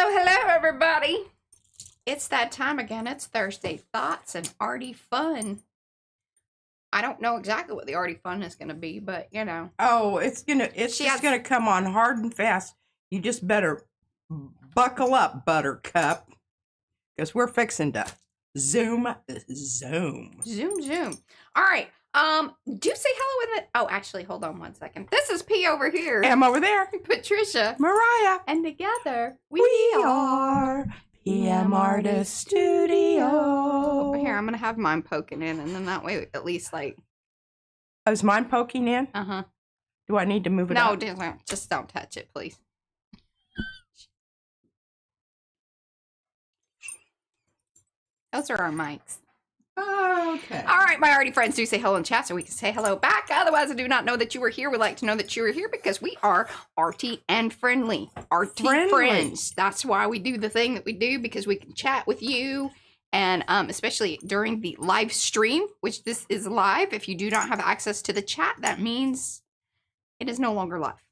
Hello, everybody. It's that time again. It's Thursday Thoughts and Arty Fun. I don't know exactly what the Arty Fun is going to be, but you know. Oh, it's just gonna come on hard and fast. You just better buckle up, Buttercup, because we're fixing to zoom. All right. Do say hello in the. Oh, actually, hold on one second. This is P over here. I'm over there. Patricia. Mariah. And together We are PM Artist Studio. Over here, I'm gonna have mine poking in, and then that way, at least like. Oh, is mine poking in? Do I need to move it up? No, just don't touch it, please. Those are our mics. Okay. All right, my Arty friends, do say hello in chat so we can say hello back. Otherwise, I do not know that you were here. We'd like to know that you were here because we are arty and friendly. Arty friends. That's why we do the thing that we do, because we can chat with you. And especially during the live stream, which this is live. If you do not have access to the chat, that means it is no longer live.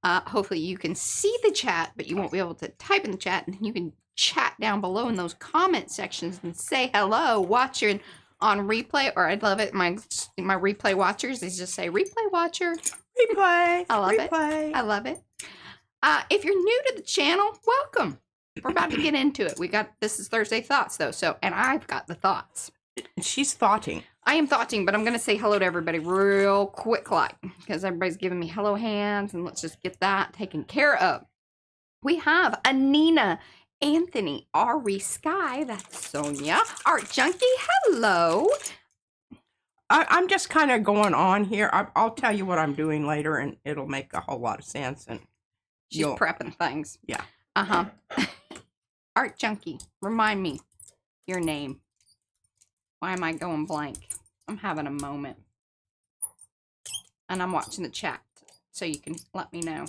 Hopefully you can see the chat, but you won't be able to type in the chat, and you can chat down below in those comment sections and say hello, watching on replay. Or I'd love it, my replay watchers, is just say replay watcher. Replay. I love Replay. it. I love it. If you're new to the channel, welcome. We're about to get into it. This is Thursday Thoughts though, and I've got the thoughts. She's thoughting. I am thoughting, but I'm going to say hello to everybody real quick, because everybody's giving me hello hands, and let's just get that taken care of. We have Anina, Anthony, Ari, Sky, that's Sonia, Art Junkie, hello. I'm just kind of going on here. I'll tell you what I'm doing later, and it'll make a whole lot of sense. And she's prepping things. Yeah. Art Junkie, remind me your name. Why am I going blank? I'm having a moment. And I'm watching the chat, so you can let me know.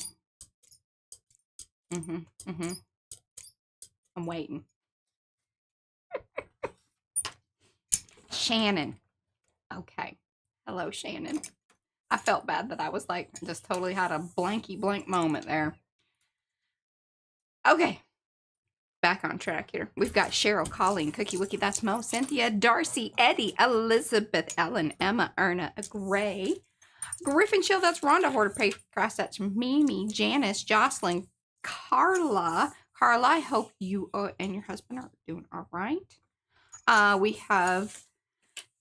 I'm waiting. Shannon. Okay. Hello, Shannon. I felt bad that I was like, just totally had a blanky blank moment there. Okay. Back on track here. We've got Cheryl, Colleen, Cookie Wookie, that's Mo, Cynthia, Darcy, Eddie, Elizabeth, Ellen, Emma, Erna, Gray, Griffin Chill, that's Rhonda, Hoarder Paycross, that's Mimi, Janice, Jocelyn, Carla, I hope you and your husband are doing all right. We have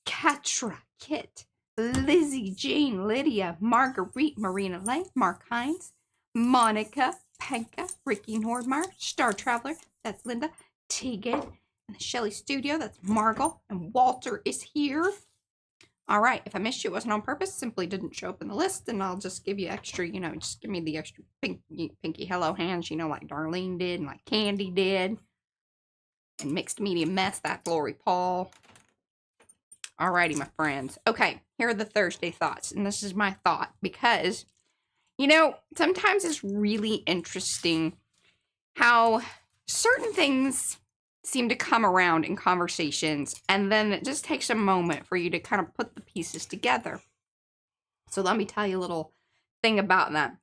Katra, Kit, Lizzie, Jane, Lydia, Marguerite, Marina Lane, Mark Hines, Monica, Penka, Ricky Nordmeyer, Star Traveler, that's Linda, Tegan, and the Shelley Studio, that's Margot, and Walter is here. All right, if I missed you, it wasn't on purpose, simply didn't show up in the list, and I'll just give you extra, just give me the extra pinky hello hands, like Darlene did, and like Candy did, and Mixed Media Mess, that's Lori Paul. All righty, my friends. Okay, here are the Thursday thoughts, and this is my thought, because sometimes it's really interesting how certain things seem to come around in conversations, and then it just takes a moment for you to kind of put the pieces together. So let me tell you a little thing about that.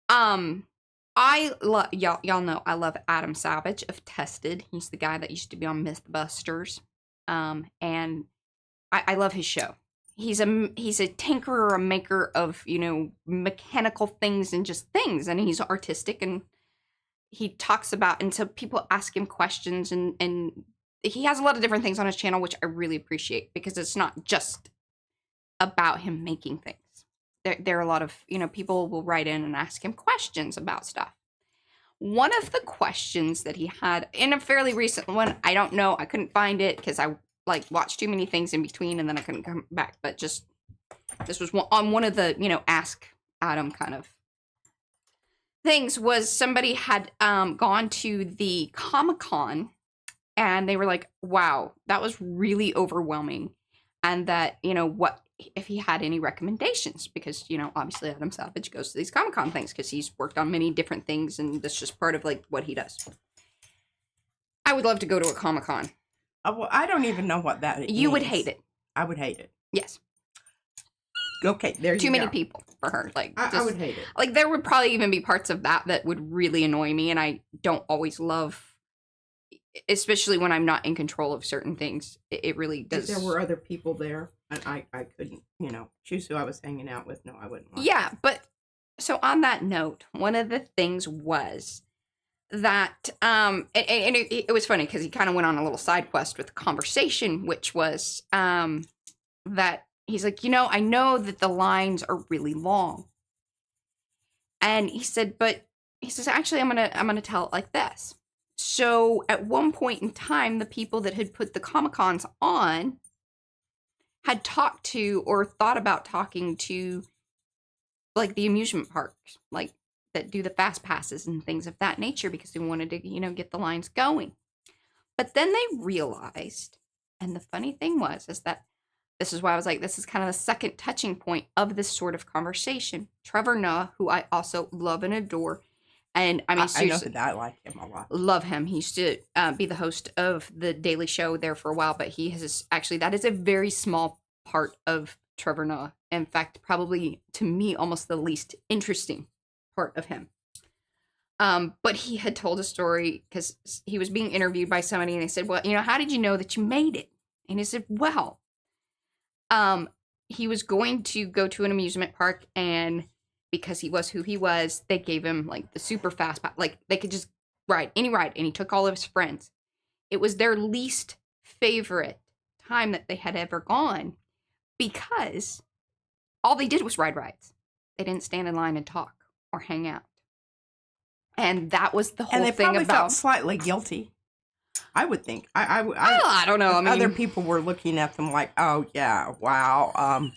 I love y'all know I love Adam Savage of Tested. He's the guy that used to be on Mythbusters, and I love his show. He's a tinkerer, a maker of, mechanical things and just things. And he's artistic, and he talks about, and so people ask him questions, and he has a lot of different things on his channel, which I really appreciate, because it's not just about him making things. There are a lot of, people will write in and ask him questions about stuff. One of the questions that he had in a fairly recent one, I don't know, I couldn't find it because I watched too many things in between, and then I couldn't come back, but just, this was on one of the, Ask Adam kind of things, was somebody had gone to the Comic-Con, and they were like, wow, that was really overwhelming, and that, what if he had any recommendations, because, obviously Adam Savage goes to these Comic-Con things because he's worked on many different things, and that's just part of, what he does. I would love to go to a Comic-Con. Well, I don't even know what that is. You would hate it. I would hate it. Yes. Okay, there you go. Too many people for her. Like, I would hate it. Like, there would probably even be parts of that would really annoy me, and I don't always love, especially when I'm not in control of certain things. It really does. If there were other people there, and I couldn't, choose who I was hanging out with. No, I wouldn't want Yeah, but so on that note, one of the things was that, and it was funny because he kind of went on a little side quest with the conversation, which was that he's like, I know that the lines are really long. And he said, actually, I'm gonna tell it like this. So at one point in time, the people that had put the Comic-Cons on had talked to or thought about talking to, like, the amusement parks, like, that do the fast passes and things of that nature, because they wanted to, get the lines going. But then they realized, and the funny thing is that this is why I was like, this is kind of the second touching point of this sort of conversation. Trevor Noah, who I also love and adore, and I mean, seriously, I like him a lot. Love him. He used to be the host of the Daily Show there for a while, but he has actually, that is a very small part of Trevor Noah. In fact, probably to me, almost the least interesting part of him. But he had told a story because he was being interviewed by somebody, and they said, well, how did you know that you made it? And he said, well, he was going to go to an amusement park, and because he was who he was, they gave him like the super fast pass. Like, they could just ride any ride, and he took all of his friends. It was their least favorite time that they had ever gone because all they did was ride rides. They didn't stand in line and talk or hang out. And that was the whole thing about... And they probably felt slightly guilty, I would think. I don't know. I mean, other people were looking at them like, oh, yeah, wow,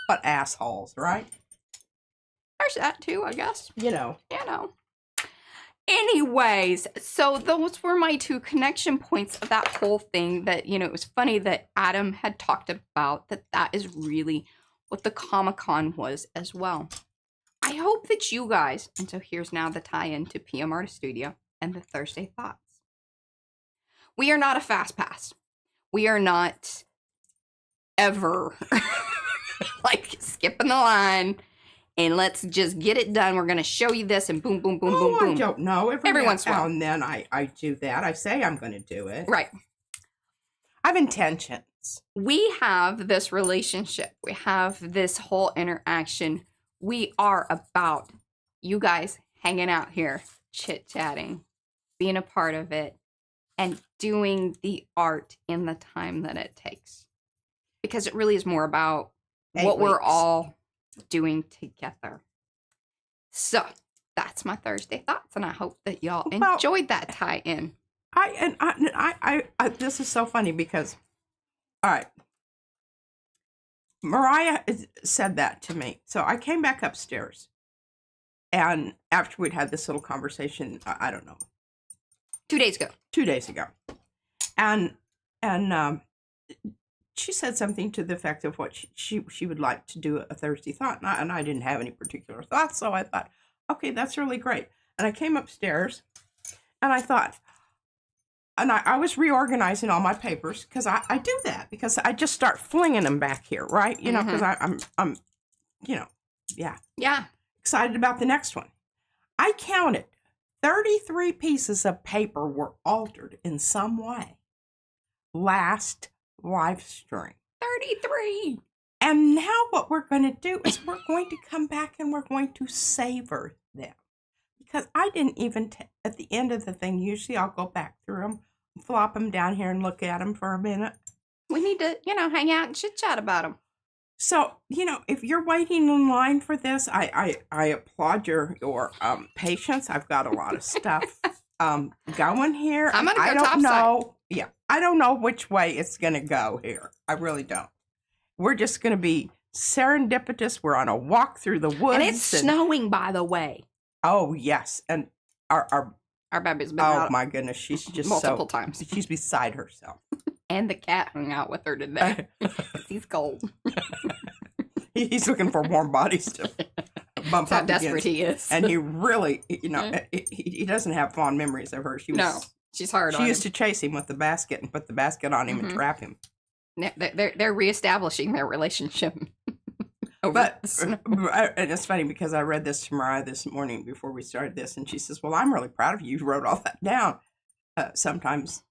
what assholes, right? There's that, too, I guess. Anyways, so those were my two connection points of that whole thing that, it was funny that Adam had talked about that is really what the Comic-Con was as well. I hope that you guys, and so here's now the tie-in to PM Artist Studio and the Thursday Thoughts. We are not a fast pass. We are not ever like skipping the line and let's just get it done. We're going to show you this and boom, boom, boom, boom, boom. I don't know. Every once now and then I do that. I say I'm going to do it. Right. I have intentions. We have this relationship. We have this whole interaction. We are about you guys hanging out here, chit-chatting, being a part of it, and doing the art in the time that it takes. Because it really is more about what we're all doing together. So, that's my Thursday thoughts, and I hope that y'all enjoyed that tie-in. I this is so funny because, all right, Mariah said that to me. So I came back upstairs, and after we'd had this little conversation, I don't know, 2 days ago. 2 days ago, and she said something to the effect of what she would like to do a Thursday thought, and I didn't have any particular thoughts, so I thought, okay, that's really great. And I came upstairs, and I thought, and I was reorganizing all my papers because I do that because I just start flinging them back here, right? Because I'm excited about the next one. I counted 33 pieces of paper were altered in some way last live stream. 33. And now what we're going to do is we're going to come back and we're going to savor them. Because I didn't even, at the end of the thing, usually I'll go back through them, flop them down here and look at them for a minute. We need to, hang out and chit-chat about them. So, if you're waiting in line for this, I applaud your patience. I've got a lot of stuff going here. I'm going to go I don't topside. know. Yeah, I don't know which way it's going to go here. I really don't. We're just going to be serendipitous. We're on a walk through the woods. And it's snowing, by the way. Oh, yes. And our baby's been out. Oh, my goodness. She's just multiple times. She's beside herself. And the cat hung out with her today. He's cold. He's looking for warm bodies to bump That's up how desperate against. he is. And he really, he doesn't have fond memories of her. She's hard on him. She used to chase him with the basket and put the basket on him and trap him. They're reestablishing their relationship. over But the snow. and it's funny because I read this to Mariah this morning before we started this, and she says, "Well, I'm really proud of you. You wrote all that down." Sometimes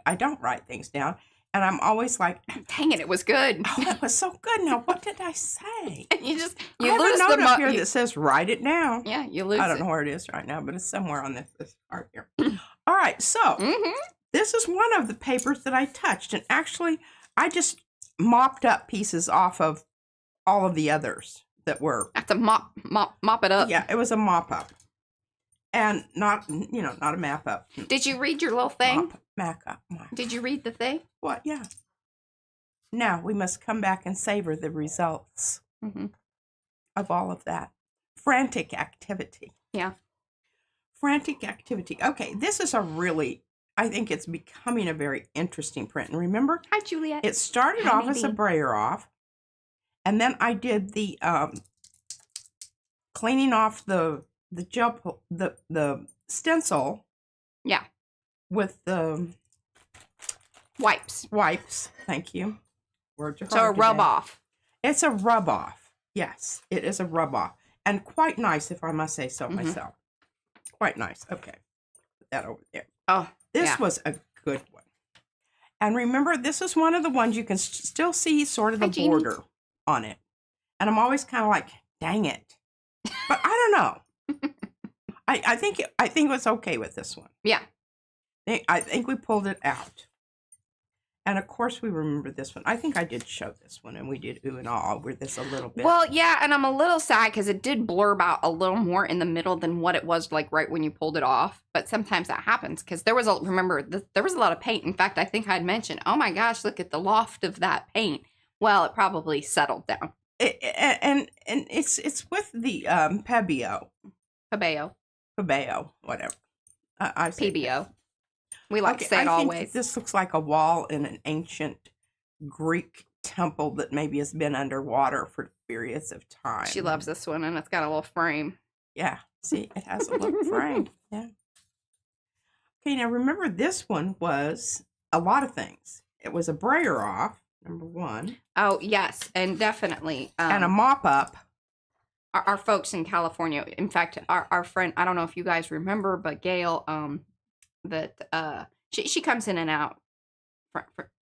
I don't write things down, and I'm always like, Dang it was good. "Oh, that was so good." Now, what did I say? And you I have lose a note the up here that says, "Write it down." yeah, you lose I don't it. know where it is right now, but it's somewhere on this part here. All right, so Mm-hmm. this is one of the papers that I touched, and actually, I just mopped up pieces off of all of the others that were. Have to mop it up. Yeah, it was a mop up, and not not a map up. Did you read your little thing? Map up. Did you read the thing? What? Yeah. Now we must come back and savor the results Mm-hmm. of all of that frantic activity. Yeah. Frantic activity. Okay, this is I think it's becoming a very interesting print. And remember, Hi, Juliet. it started Hi, off as a baby. brayer off, and then I did the cleaning off the gel, the stencil. Yeah. With the Wipes. wipes. Thank you. Words are So a hard rub today. off. It's a rub off. Yes, it is a rub off. And quite nice, if I must say so myself. Quite nice. Okay. Put that over there. Oh, This yeah. was a good one. And remember, this is one of the ones you can still see sort of the Hi, Jeannie. border on it. And I'm always kind of like, dang it. But I don't know. I think it was okay with this one. Yeah. I think we pulled it out. And of course we remember this one. I think I did show this one, and we did ooh and ah with this a little bit. Well, yeah, and I'm a little sad because it did blurb out a little more in the middle than what it was like right when you pulled it off. But sometimes that happens because there was there was a lot of paint. In fact, I think I'd mentioned, oh my gosh, look at the loft of that paint. Well, it probably settled down. And it's with the Pebeo, whatever. I say PBO. We like to say it I think always. this looks like a wall in an ancient Greek temple that maybe has been underwater for periods of time. She loves this one, and it's got a little frame. Yeah, see, it has a little frame. Yeah. Okay, now remember, this one was a lot of things. It was a brayer off, number one, Oh, yes, and definitely. and a mop up. Our folks in California, in fact, our friend, I don't know if you guys remember, but Gail, that she comes in and out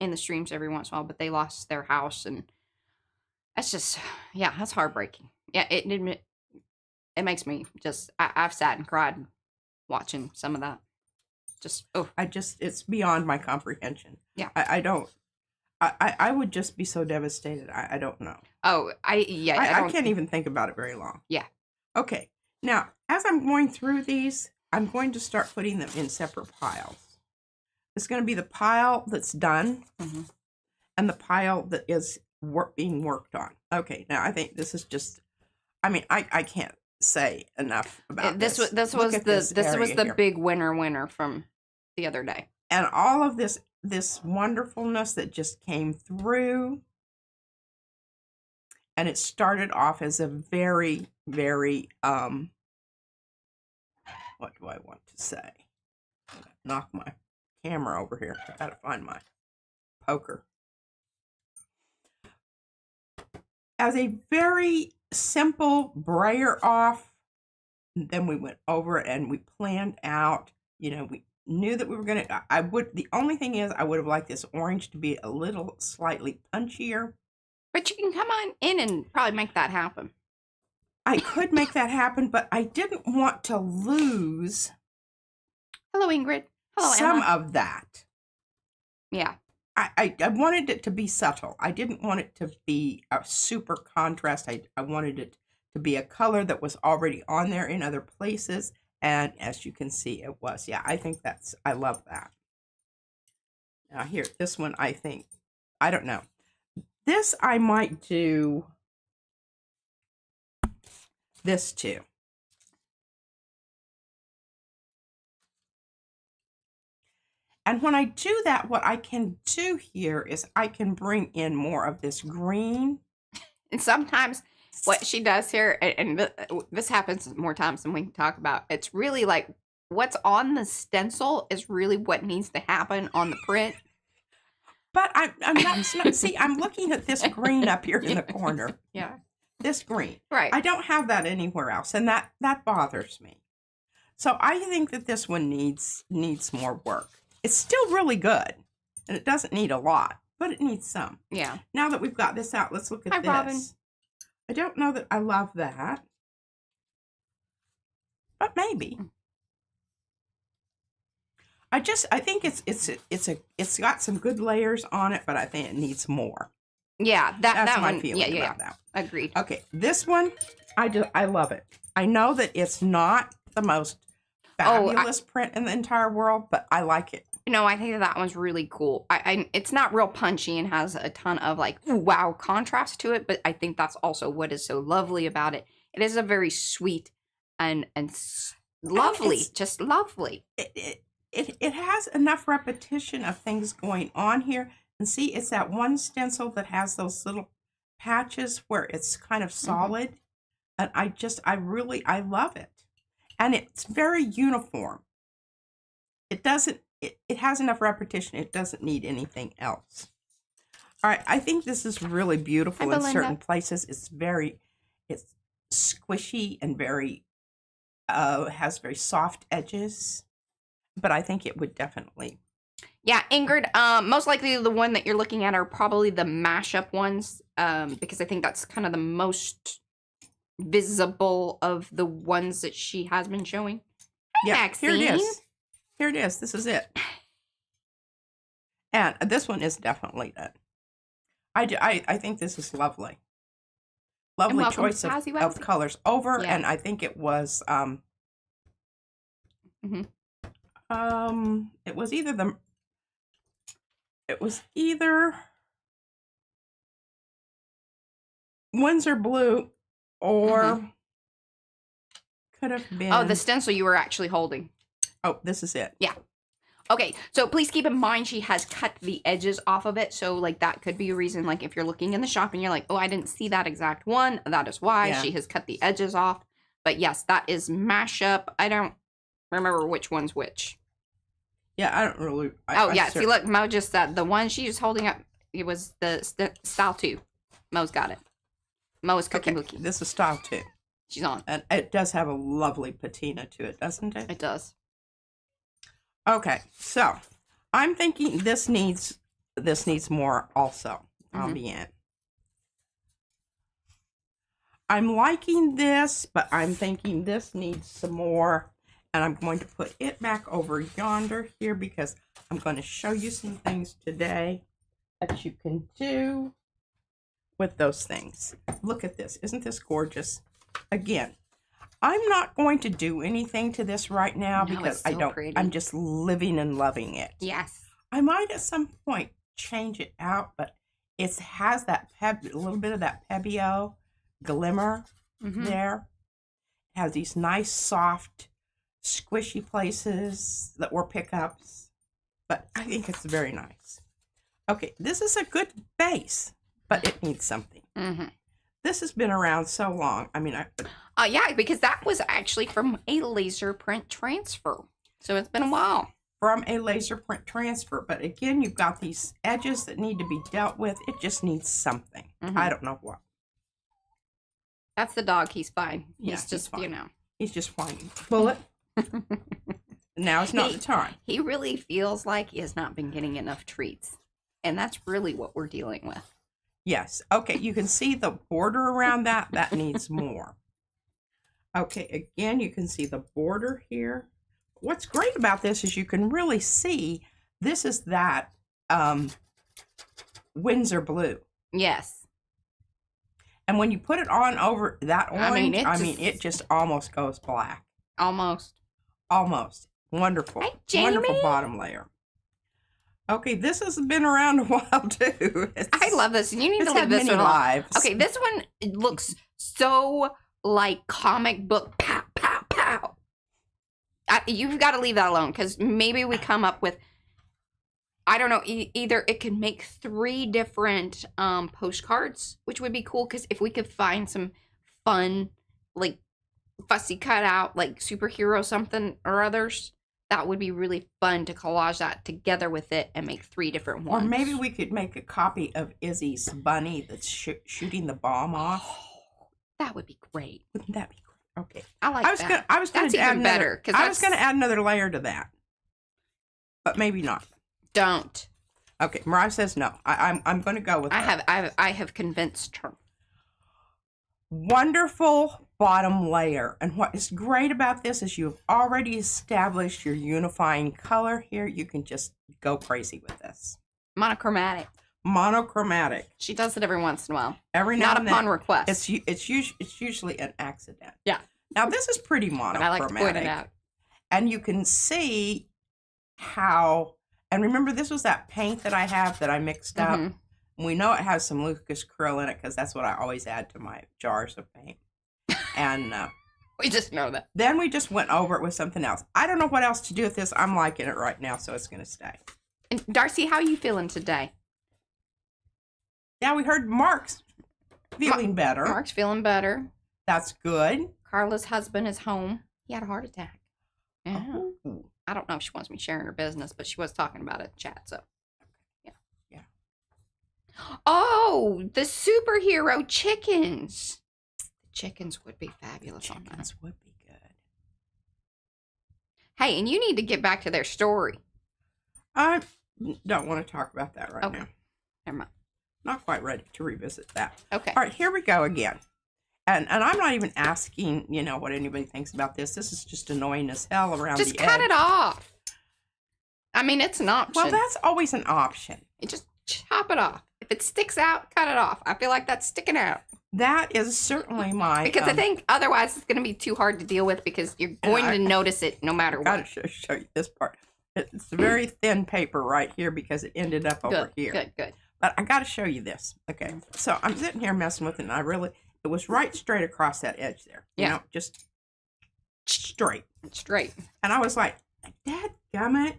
in the streams every once in a while, but they lost their house, and that's just, yeah, that's heartbreaking. Yeah, it makes me just, I've sat and cried watching some of that. Just, oh, It's beyond my comprehension. Yeah. I would just be so devastated. I don't know. oh, I can't even think about it very long. Yeah. Okay. Now, as I'm going through these, I'm going to start putting them in separate piles. It's going to be the pile that's done and the pile that is being worked on. Okay. Now, I think this is just, I can't say enough about this. This Look was at this was area the here. big winner from the other day. And all of this wonderfulness that just came through. And it started off as a very, very, what do I want to say? Knock my camera over here. I gotta find my poker. As a very simple brayer off, and then we went over and we planned out, we knew that we were going to, the only thing is I would have liked this orange to be a little slightly punchier. But you can come on in and probably make that happen. I could make that happen, but I didn't want to lose Hello, Ingrid. Hello, some Emma. of that. Yeah. I wanted it to be subtle. I didn't want it to be a super contrast. I wanted it to be a color that was already on there in other places. And as you can see, it was. Yeah, I love that. Now here, this one, I don't know. This I might do this too. And when I do that, what I can do here is I can bring in more of this green. And sometimes what she does here, and this happens more times than we can talk about, it's really like what's on the stencil is really what needs to happen on the print. But I'm not see, I'm looking at this green up here in the corner. Yeah. this green. Right. I don't have that anywhere else, and that bothers me. So I think that this one needs more work. It's still really good, and it doesn't need a lot, but it needs some. Yeah. Now that we've got this out, let's look at Hi, this. Robin. I don't know that I love that, but maybe. I think it's got some good layers on it, but I think it needs more. Yeah, That's that my one. feeling about that. Agreed. Okay, this one, I love it. I know that it's not the most fabulous print in the entire world, but I like it. No, I think that one's really cool. It's not real punchy and has a ton of like wow contrast to it, but I think that's also what is so lovely about it. It is a very sweet and lovely, just lovely. It has enough repetition of things going on here. And see, it's that one stencil that has those little patches where it's kind of solid. And I love it. And it's very uniform. It has enough repetition. It doesn't need anything else. All right, I think this is really beautiful in certain places. It's squishy and very, has very soft edges. But I think it would definitely. Yeah, Ingrid, most likely the one that you're looking at are probably the mashup ones, because I think that's kind of the most visible of the ones that she has been showing. Hey, yeah, Maxine. Here it is. Here it is. This is it. And this one is definitely that. I think this is lovely. Lovely choice of colors over, yeah. And I think it was it was either Windsor blue or could have been. Oh, the stencil you were actually holding. Oh, this is it. Yeah. Okay, so please keep in mind she has cut the edges off of it. So, like, that could be a reason, like, if you're looking in the shop and you're like, oh, I didn't see that exact one. That is why she has cut the edges off. But, yes, that is mashup. I don't remember which one's which. Yeah, I don't really. See, look, Mo just said the one she was holding up, it was the style 2. Mo's got it. Mo is cooking cookie. This is style 2. She's on. And it does have a lovely patina to it, doesn't it? It does. Okay, so I'm thinking this needs more also. Ambient. I'm liking this, but I'm thinking this needs some more. And I'm going to put it back over yonder here because I'm going to show you some things today that you can do with those things. Look at this. Isn't this gorgeous? Again, I'm not going to do anything to this right now because I'm just living and loving it. Yes. I might at some point change it out, but it has that a little bit of that Pebeo glimmer there. It has these nice, soft, squishy places that were pickups, but I think it's very nice. Okay, this is a good base, but it needs something. This has been around so long. I mean, yeah, because that was actually from a laser print transfer. So it's been a while. From a laser print transfer. But again, you've got these edges that need to be dealt with. It just needs something. I don't know what. That's the dog. He's fine. He's just, fine. You know. He's just whining. Bullet. Now it's not the time. He really feels like he has not been getting enough treats. And that's really what we're dealing with. Yes. Okay, you can see the border around that. That needs more. Okay, again, you can see the border here. What's great about this is you can really see this is that Windsor blue. Yes. And when you put it on over that orange, it just almost goes black. Almost. Almost. Wonderful. Hi, Jamie. Wonderful bottom layer. Okay, this has been around a while too. I love this. You need to leave this one lives. Okay, this one looks so like comic book pow, pow, pow. You've got to leave that alone because maybe we come up with, I don't know, either it could make 3 different postcards, which would be cool because if we could find some fun, like fussy cutout, like superhero something or others, that would be really fun to collage that together with it and make 3 different ones. Or maybe we could make a copy of Izzy's bunny that's shooting the bomb off. That would be great. Wouldn't that be great? Okay. I like that. I was gonna That's even better. I was gonna add another layer to that, but maybe not. Don't. Okay, Mariah says no. I'm going to go with her. I have convinced her. Wonderful bottom layer. And what is great about this is you've already established your unifying color here. You can just go crazy with this. Monochromatic. Monochromatic. She does it every once in a while. Every now and then. Not upon request. It's usually an accident. Yeah. Now this is pretty monochromatic. I like to point it out. And you can see how, and remember this was that paint that I have that I mixed up. Mm-hmm. We know it has some Lucas Krill in it because that's what I always add to my jars of paint. And we just know that. Then we just went over it with something else. I don't know what else to do with this. I'm liking it right now, so it's going to stay. And Darcy, how are you feeling today? Yeah, we heard Mark's feeling better. Mark's feeling better. That's good. Carla's husband is home. He had a heart attack. Yeah. Oh. I don't know if she wants me sharing her business, but she was talking about it in chat, so. Yeah. Oh, the superhero chickens. The chickens would be fabulous on that. Chickens would be good. Hey, and you need to get back to their story. I don't want to talk about that right now. Never mind. Not quite ready to revisit that. Okay. All right, here we go again. And I'm not even asking, what anybody thinks about this. This is just annoying as hell around the edge. Just cut it off. I mean, it's an option. Well, that's always an option. You just chop it off. If it sticks out, cut it off. I feel like that's sticking out. That is certainly my... Because I think otherwise it's going to be too hard to deal with because you're going to notice it no matter what. I've got to show you this part. It's a very thin paper right here because it ended up over here. Good. But I got to show you this. Okay, so I'm sitting here messing with it, and it was right straight across that edge there. Just straight. Straight. And I was like, dadgummit.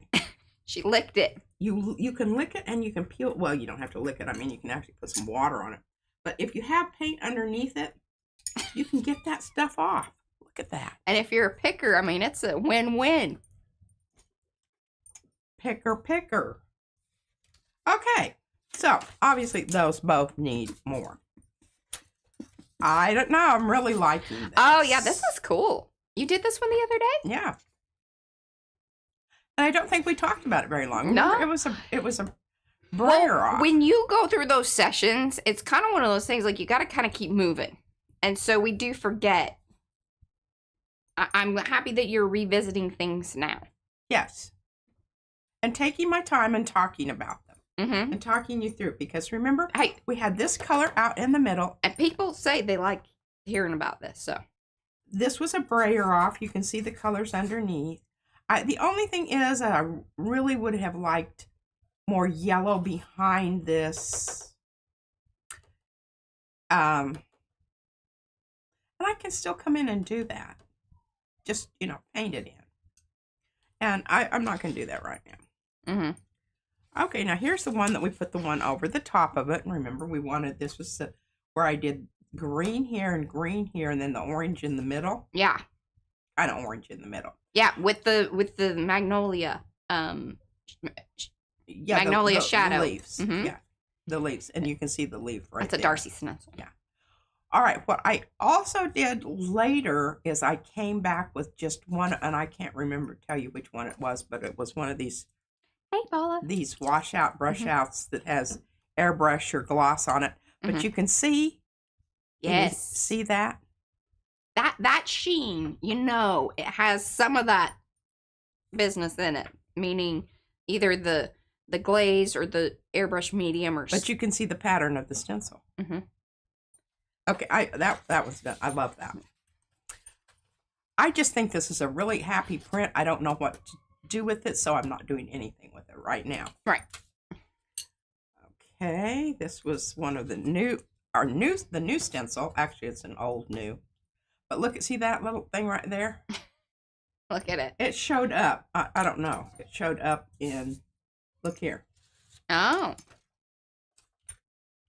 She licked it. You can lick it and you can peel it. Well, you don't have to lick it. I mean, you can actually put some water on it. But if you have paint underneath it, you can get that stuff off. Look at that. And if you're a picker, I mean, it's a win-win. Picker. Okay. So, obviously, those both need more. I don't know. I'm really liking this. Oh, yeah. This is cool. You did this one the other day? Yeah. And I don't think we talked about it very long. No. Remember, it was a brayer off. When you go through those sessions, it's kind of one of those things, like, you got to kind of keep moving. And so we do forget. I'm happy that you're revisiting things now. Yes. And taking my time and talking about them. Mm-hmm. And talking you through. Because remember, we had this color out in the middle. And people say they like hearing about this, so. This was a brayer off. You can see the colors underneath. The only thing is that I really would have liked more yellow behind this. And I can still come in and do that. Just, paint it in. And I'm not going to do that right now. Mm-hmm. Okay, now here's the one that we put the one over the top of it. And remember, we wanted, this was where I did green here, and then the orange in the middle. Yeah. Kind of orange in the middle. Yeah, with the magnolia, magnolia shadow. The leaves. Mm-hmm. Yeah, the leaves. And you can see the leaf right there. That's a Darcy stencil. Yeah. All right, what I also did later is I came back with just one, and I can't tell you which one it was, but it was one of these these washout brush outs that has airbrush or gloss on it. But you can see, yes, see that? That sheen, it has some of that business in it, meaning either the glaze or the airbrush medium, or. But you can see the pattern of the stencil. Mm-hmm. Okay, that was done. I love that. I just think this is a really happy print. I don't know what to do with it, so I'm not doing anything with it right now. Right. Okay, this was one of the new stencil. Actually, it's an old new. But look, see that little thing right there? Look at it. It showed up. I don't know. It showed up in, look here. Oh.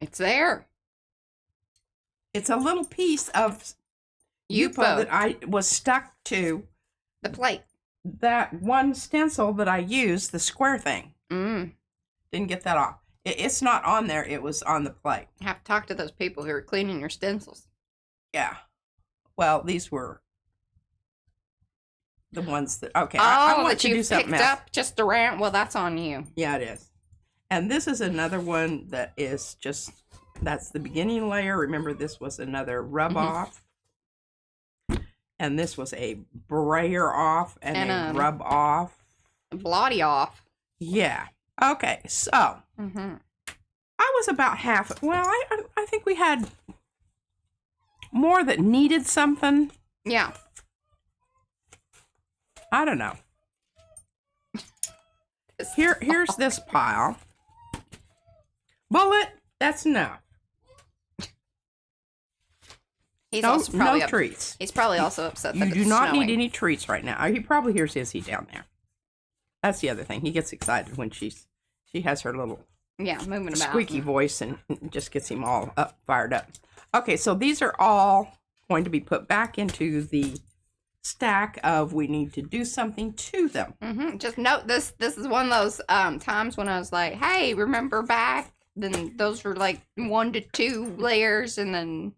It's there. It's a little piece of Yupo that I was stuck to. The plate. That one stencil that I used, the square thing. Mm. Didn't get that off. It's not on there. It was on the plate. You have to talk to those people who are cleaning your stencils. Yeah. Well, these were the ones that, okay, Oh, I want that to you do something picked else. up just around. Well, that's on you. Yeah, it is. And this is another one that is just, that's the beginning layer. Remember, this was another rub off. And this was a brayer off and a rub off. Blotty off. Yeah. Okay, so I was about half. Well, I think we had more that needed something. Yeah. I don't know. Here's this pile. Bullet, that's enough. He's no, also probably no treats. He's probably also upset that You do it's not snowing. need any treats right now. He probably hears Izzy down there. That's the other thing. He gets excited when she has her little moving about. Squeaky voice, and it just gets him all fired up. Okay, so these are all going to be put back into the stack of we need to do something to them. Just note this is one of those times when I was like, hey, remember back? Then those were like 1 to 2 layers, and then...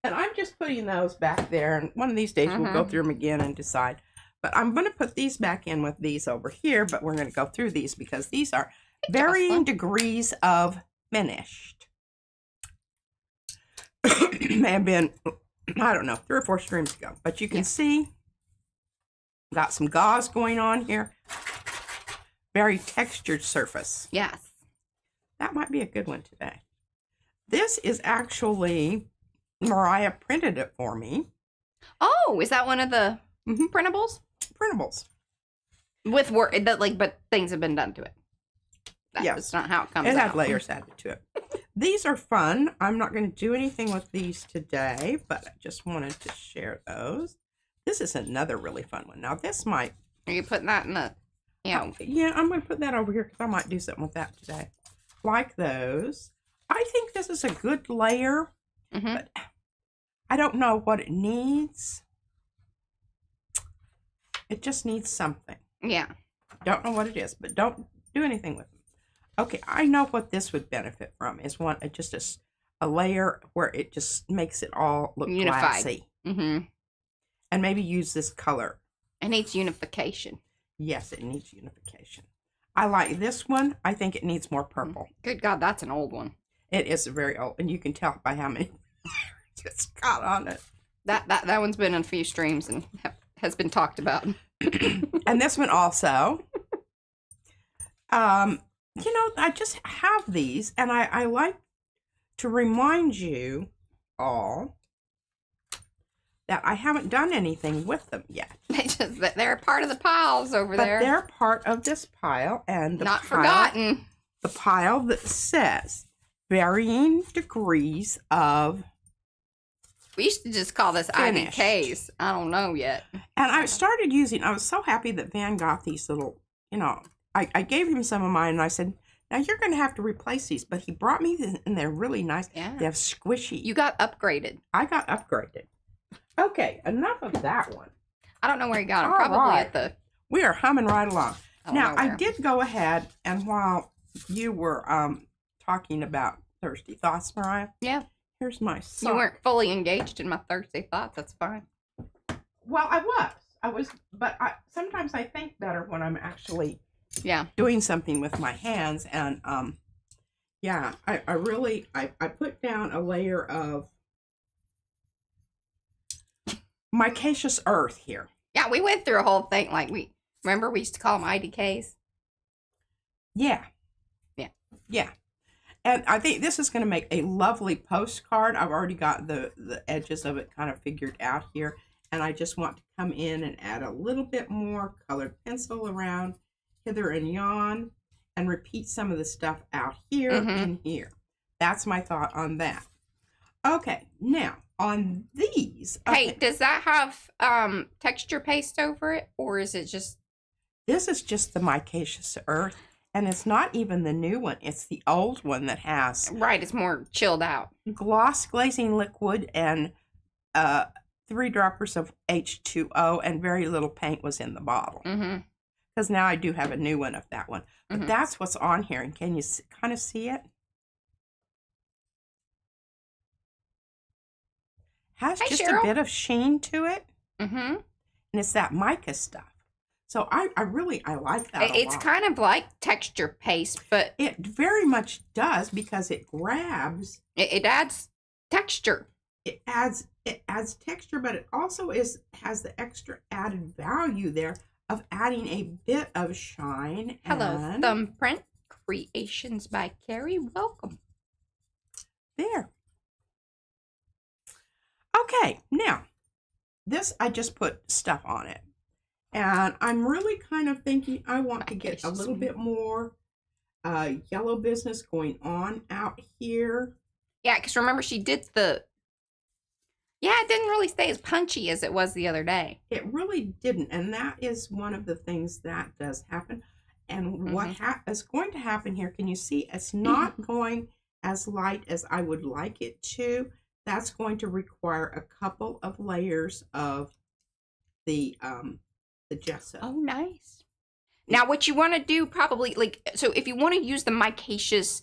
And I'm just putting those back there, and one of these days we'll go through them again and decide. But I'm going to put these back in with these over here, but we're going to go through these because these are varying degrees of finished. May have been, I don't know, 3 or 4 streams ago. But you can see, got some gauze going on here. Very textured surface. Yes. That might be a good one today. This is actually, Mariah printed it for me. Oh, is that one of the printables? Printables. With work, that like, but things have been done to it. That's not how it comes out. It had layers added to it. These are fun. I'm not going to do anything with these today, but I just wanted to share those. This is another really fun one. Now, this might... Are you putting that in the... Yeah, I'm going to put that over here because I might do something with that today. Like those. I think this is a good layer, but I don't know what it needs. It just needs something. Yeah. Don't know what it is, but don't do anything with it. Okay, I know what this would benefit from is just a layer where it just makes it all look unified. glassy. And maybe use this color. It needs unification. Yes, it needs unification. I like this one. I think it needs more purple. Good God, that's an old one. It is very old, and you can tell by how many it's got on it. That one's been in a few streams and has been talked about. And this one also. You know, I just have these, and I like to remind you all that I haven't done anything with them yet. They're part of the piles over there. But they're part of this pile, and not forgotten. The pile that says varying degrees of... We used to just call this IDKs. I don't know yet. And I started using... I was so happy that Van got these little, you know... I gave him some of mine, and I said, now you're going to have to replace these. But he brought me these, and they're really nice. Yeah. They have squishy. You got upgraded. I got upgraded. Okay, enough of that one. I don't know where you got them. Probably at the... We are humming right along. Now, I where. did go ahead, and while you were talking about Thirsty Thoughts, Mariah. Yeah. Here's my sock. You weren't fully engaged in my thirsty thoughts. That's fine. Well, I was, but sometimes I think better when I'm actually doing something with my hands, and I really put down a layer of micaceous earth here. Yeah, we went through a whole thing. Like remember we used to call them IDKs. Yeah. And I think this is going to make a lovely postcard. I've already got the edges of it kind of figured out here. And I just want to come in and add a little bit more colored pencil around hither and yon. And repeat some of the stuff out here and here. That's my thought on that. Okay, now on these. Okay, hey, does that have texture paste over it? Or is it just... This is just the micaceous earth. And it's not even the new one. It's the old one that has... Right, it's more chilled out. Gloss glazing liquid and 3 droppers of H2O, and very little paint was in the bottle. Because now I do have a new one of that one. But that's what's on here. And can you kind of see it? has Hi, just Cheryl. a bit of sheen to it. Mm-hmm. And it's that mica stuff. So I like that a It's lot. kind of like texture paste, but It very much does because it grabs. it adds texture. It adds texture, but it also has the extra added value there of adding a bit of shine. Hello, And Thumbprint Creations by Carrie. Welcome. there. Okay, now this I just put stuff on it. And I'm really kind of thinking I want to get a little bit more yellow business going on out here. Yeah, because remember she did the... Yeah, it didn't really stay as punchy as it was the other day. It really didn't. And that is one of the things that does happen. And what is going to happen here, can you see it's not going as light as I would like it to. That's going to require a couple of layers of the gesso. Oh, nice. Now, what you want to do probably, like, so if you want to use the micaceous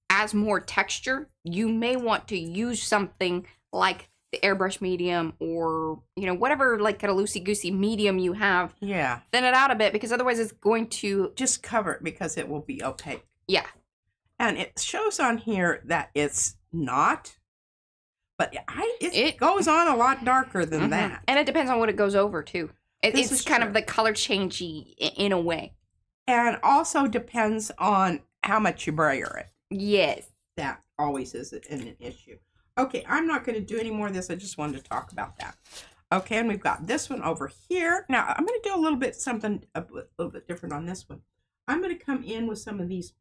as more texture, you may want to use something like the airbrush medium or, you know, whatever, like, kind of loosey-goosey medium you have. Yeah. Thin it out a bit because otherwise it's going to... Just cover it because it will be opaque. Yeah. And it shows on here that it's not, but it goes on a lot darker than that. And it depends on what it goes over, too. It's kind true. of the color changey in a way. And also depends on how much you brayer it. Yes. That always is an issue. Okay, I'm not going to do any more of this. I just wanted to talk about that. Okay, and we've got this one over here. Now, I'm going to do a little bit different on this one. I'm going to come in with some of these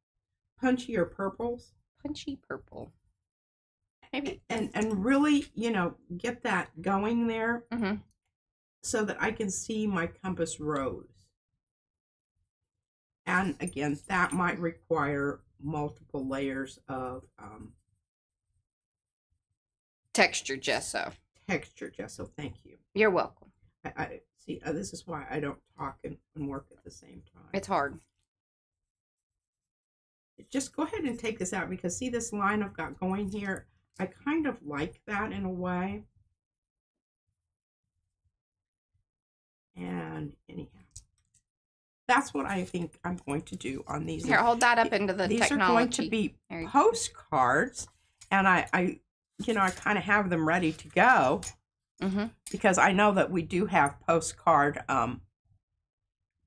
punchier purples. Punchy purple. Maybe. And really, you know, get that going there. Mm-hmm. So that I can see my compass rose. And again, that might require multiple layers of Texture gesso. texture gesso. Thank you. You're welcome. I see. This is why I don't talk and work at the same time. It's hard. Just go ahead and take this out because see this line I've got going here? I kind of like that in a way. And anyhow, that's what I think I'm going to do on these. Here, hold that up into the these technology. Are going to be postcards, and I you know, I kind of have them ready to go because I know that we do have postcard,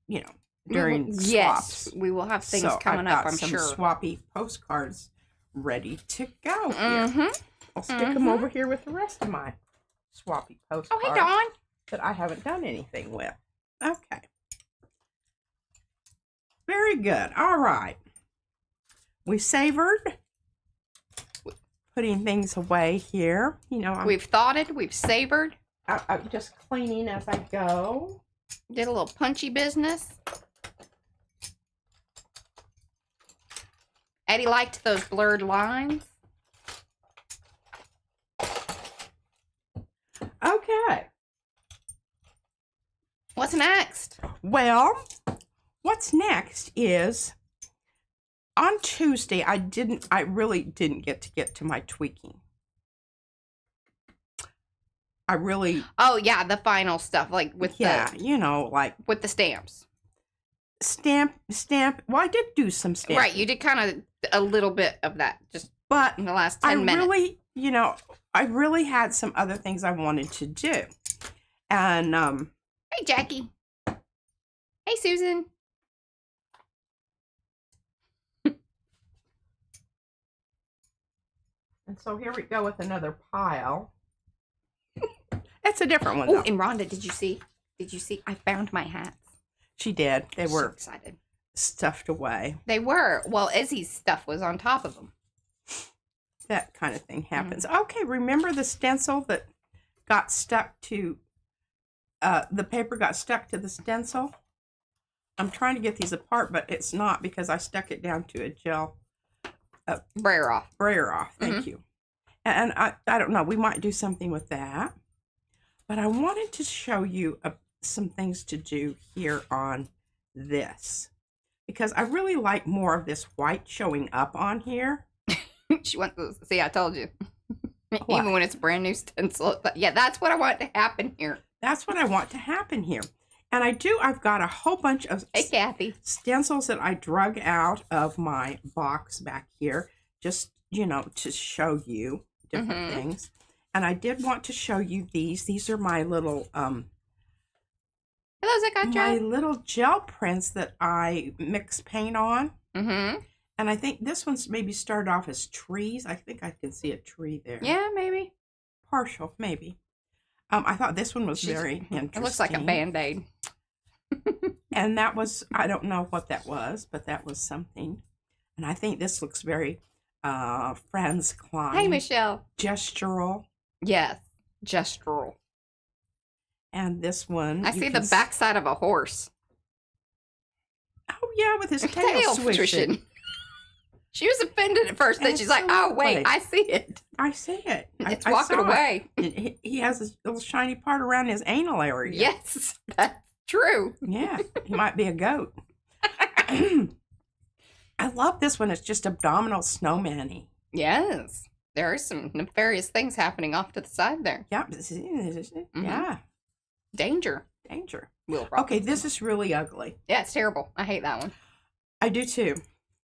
you know, during swaps. Yes, we will have things coming up, I'm sure. Some swappy postcards ready to go here. I'll stick them over here with the rest of my swappy postcards. Oh, hey, Dawn. That I haven't done anything with. Okay. Very good. All right. We savored. Putting things away here. You know, we've thoughted. We've savored. I'm just cleaning as I go. Did a little punchy business. Eddie liked those blurred lines. Okay. What's next? Well, what's next is on Tuesday I really didn't get to my tweaking. I really Oh yeah, the final stuff like with you know, like with the stamps. Stamp. Well, I did do some stamping. Right, you did kind of a little bit of that just but in the last 10 minutes. Really, you know, I really had some other things I wanted to do. And hey, Jackie. Hey, Susan. And so here we go with another pile. It's a different one, Oh, though. and Rhonda, did you see? I found my hats. She did. They were so excited. Stuffed away. They were. Well, Izzy's stuff was on top of them. That kind of thing happens. Okay, remember the stencil that got stuck to, the paper got stuck to the stencil? I'm trying to get these apart, but it's not because I stuck it down to a gel. Brayer off. Brayer off, thank you. And I don't know, we might do something with that. But I wanted to show you some things to do here on this. Because I really like more of this white showing up on here. She wants to see, I told you. Even when it's a brand new stencil. But yeah, that's what I want to happen here. That's what I want to happen here. And I've got a whole bunch of Hey, Kathy. stencils that I drug out of my box back here, just, to show you different things. And I did want to show you these. These are my little, Hello, Zakatra. my little gel prints that I mix paint on. Mm-hmm. And I think this one's maybe started off as trees. I think I can see a tree there. Yeah, maybe. Partial, maybe. I thought this one was very interesting. It looks like a Band-Aid. And that was, I don't know what that was, but that was something. And I think this looks very Franz Klein. Hey, Michelle. Gestural. Yes, gestural. And this one. I see the backside of a horse. Oh, yeah, with his tail swishing. She was offended at first. Then she's like, oh, wait, I see it. I see it. It's walking away. He has this little shiny part around his anal area. Yes, that's true. Yeah, he might be a goat. I love this one. It's just abdominal snowman-y. Yes. There are some nefarious things happening off to the side there. Yeah. Yeah. Danger. Okay, this is really ugly. Yeah, it's terrible. I hate that one. I do too.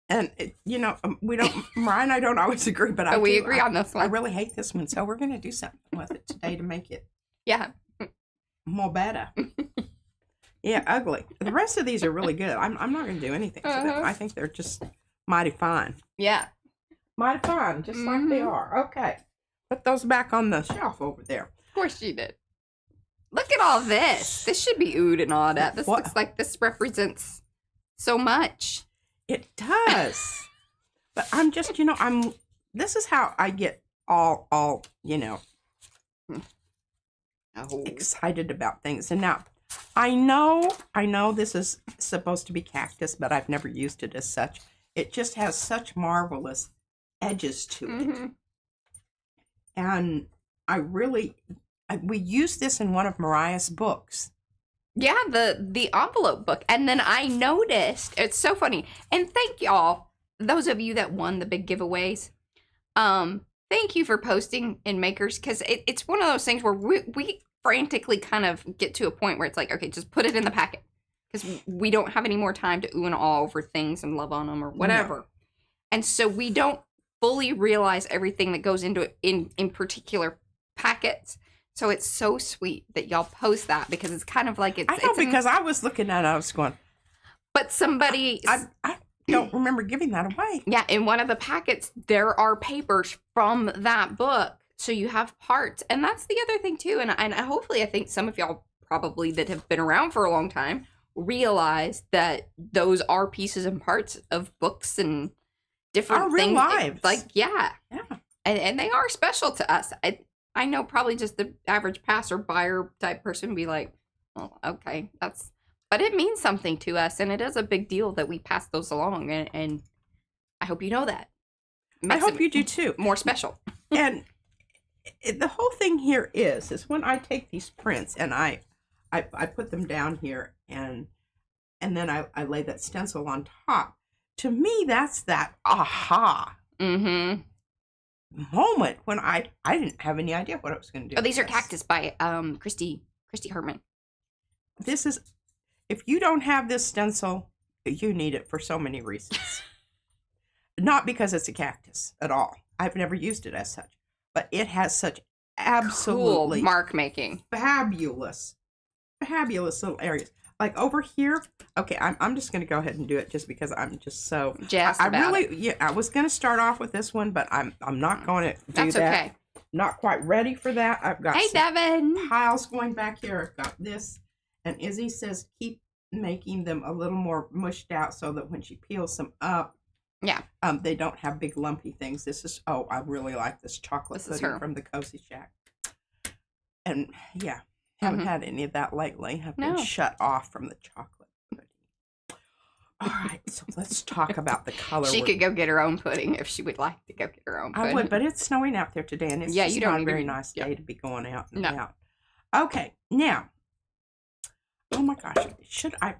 And, we don't, Mariah and I don't always agree, but we agree on this one. I really hate this one, so we're going to do something with it today to make it more better. Yeah, ugly. The rest of these are really good. I'm not going to do anything to them. I think they're just mighty fine. Yeah. Mighty fine, just like they are. Okay. Put those back on the shelf over there. Of course you did. Look at all this. This should be oohed and awed at. This looks like this represents so much. It does. But I'm just, this is how I get all excited about things. And now, I know this is supposed to be cactus, but I've never used it as such. It just has such marvelous edges to it. And we used this in one of Mariah's books. Yeah, the envelope book. And then I noticed, it's so funny. And thank y'all, those of you that won the big giveaways. Thank you for posting in Makers, because it's one of those things where we frantically kind of get to a point where it's like, okay, just put it in the packet. Because we don't have any more time to ooh and awe over things and love on them or whatever. No. And so we don't fully realize everything that goes into it in particular packets. So it's so sweet that y'all post that, because it's kind of like it's... I know, because I was looking at it, I was going... But somebody... I don't remember giving that away. Yeah, in one of the packets, there are papers from that book. So you have parts. And that's the other thing, too. And hopefully, I think some of y'all probably that have been around for a long time realize that those are pieces and parts of books and different our things. Real lives. Like, yeah. And they are special to us. I know probably just the average passer buyer type person would be like, oh, okay, but it means something to us, and it is a big deal that we pass those along, and I hope you know that. I hope you do too. More special. And the whole thing here is when I take these prints and I put them down here and then I lay that stencil on top. To me, that's that aha. Moment when I didn't have any idea what I was going to do. Oh, these are Cactus by Christy Herman. This is, if you don't have this stencil, you need it for so many reasons. Not because it's a cactus at all. I've never used it as such, but it has such absolutely cool mark making, fabulous little areas. Like over here, okay, I'm just going to go ahead and do it just because I'm just so jazzed about it. I was going to start off with this one, but I'm not going to do That's that. Okay. Not quite ready for that. I've got Devin piles going back here. I've got this, and Izzy says keep making them a little more mushed out so that when she peels them up, they don't have big lumpy things. This is I really like this chocolate pudding from the Cozy Shack, and haven't had any of that lately. I've been shut off from the chocolate pudding. All right, so let's talk about the color. She could go get her own pudding if she would like to go get her own pudding. I would, but it's snowing out there today, and it's just not a very nice day to be going out and about. Okay, now, oh my gosh, should I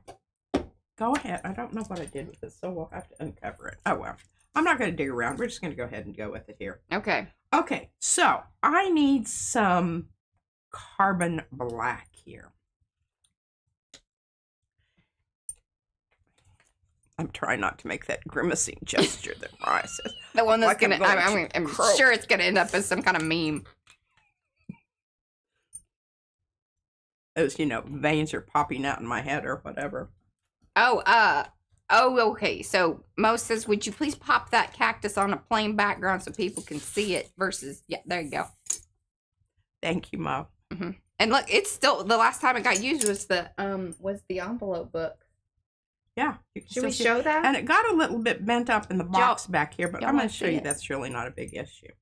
go ahead? I don't know what I did with this, so we'll have to uncover it. Oh, well, I'm not going to dig around. We're just going to go ahead and go with it here. Okay. Okay, so I need some carbon black here. I'm trying not to make that grimacing gesture that Mariah says. The one that's Like I'm sure it's gonna end up as some kind of meme. Those, you know, veins are popping out in my head or whatever. Oh, okay. So Mo says, would you please pop that cactus on a plain background so people can see it versus, yeah, there you go. Thank you, Mo. Mm-hmm. And look, it's still, the last time it got used was the envelope book. Yeah. Should we show that? And it got a little bit bent up in the box back here, but I'm going to show you that's really not a big issue.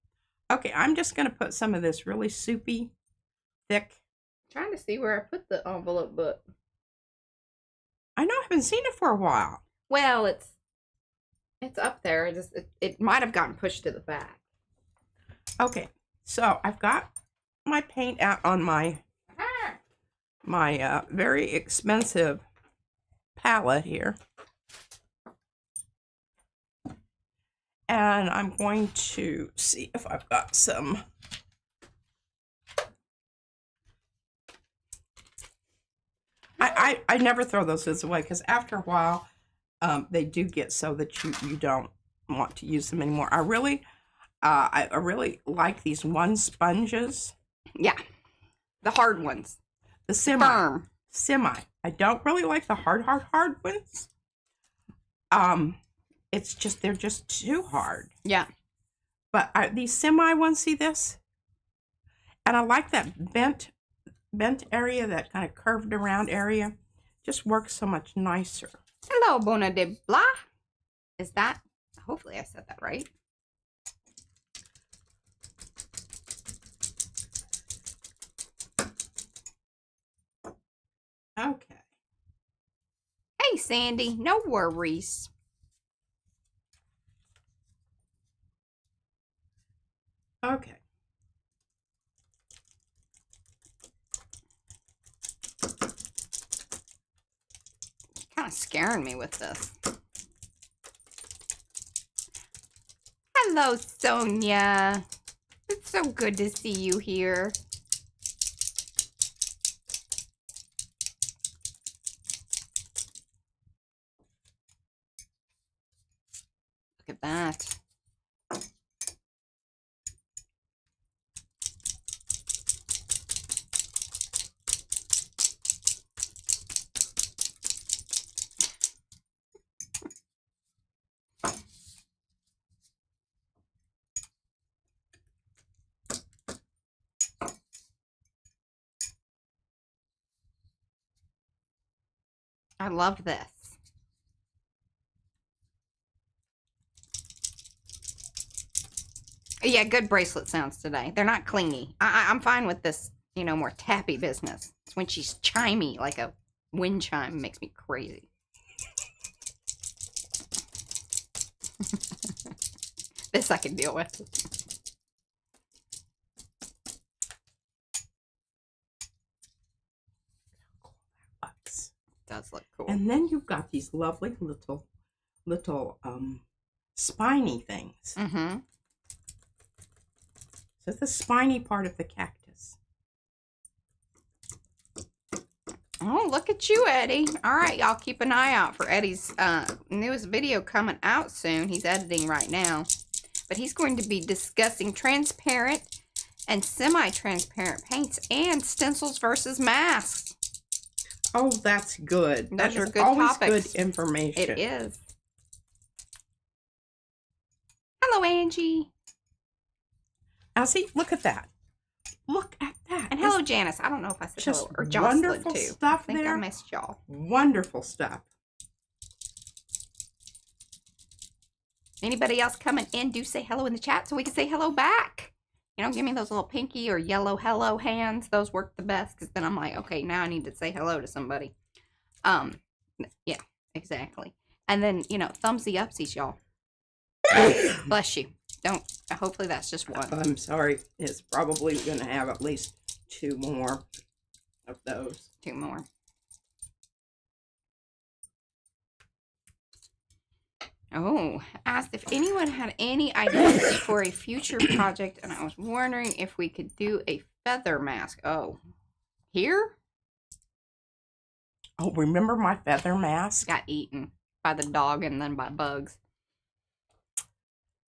Okay, I'm just going to put some of this really soupy, thick. Trying to see where I put the envelope book. I know I haven't seen it for a while. Well, it's up there. It might have gotten pushed to the back. Okay, so I've got my paint out on my very expensive palette here. And I'm going to see if I've got some. I never throw those away because after a while, they do get so that you don't want to use them anymore. I really like these one sponges. Yeah, the hard ones. The semi. Firm. Semi. I don't really like the hard ones. It's just they're just too hard. Yeah. But these semi ones, see this? And I like that bent area, that kind of curved around area. Just works so much nicer. Hello, Bona de Blah. Is that? Hopefully I said that right. Okay. Hey, Sandy. No worries. Okay. Kind of scaring me with this. Hello, Sonia. It's so good to see you here. Look at that. I love this. Yeah, good bracelet sounds today. They're not clingy. I'm fine with this, you know, more tappy business. It's when she's chimey, like a wind chime, makes me crazy. This I can deal with. Does look cool. And then you've got these lovely little spiny things. Mm-hmm. So the spiny part of the cactus. Oh, look at you, Eddie. All right, y'all keep an eye out for Eddie's newest video coming out soon. He's editing right now. But he's going to be discussing transparent and semi-transparent paints and stencils versus masks. Oh, that's good. Those are good good always topics. Good information. It is. Hello, Angie. Now, see, look at that. Look at that. And hello, Janice. I don't know if I said just hello or Jocelyn, wonderful too. stuff I think there. I missed y'all. Wonderful stuff. Anybody else coming in, do say hello in the chat so we can say hello back. You know, give me those little pinky or yellow hello hands. Those work the best because then I'm like, okay, now I need to say hello to somebody. Yeah, exactly. And then, you know, thumbsy upsies, y'all. Bless you. Don't, hopefully that's just one. I'm sorry. It's probably going to have at least 2 more of those. 2 more. Oh, asked if anyone had any ideas for a future project, and I was wondering if we could do a feather mask. Oh, here? Oh, remember my feather mask? Got eaten by the dog and then by bugs.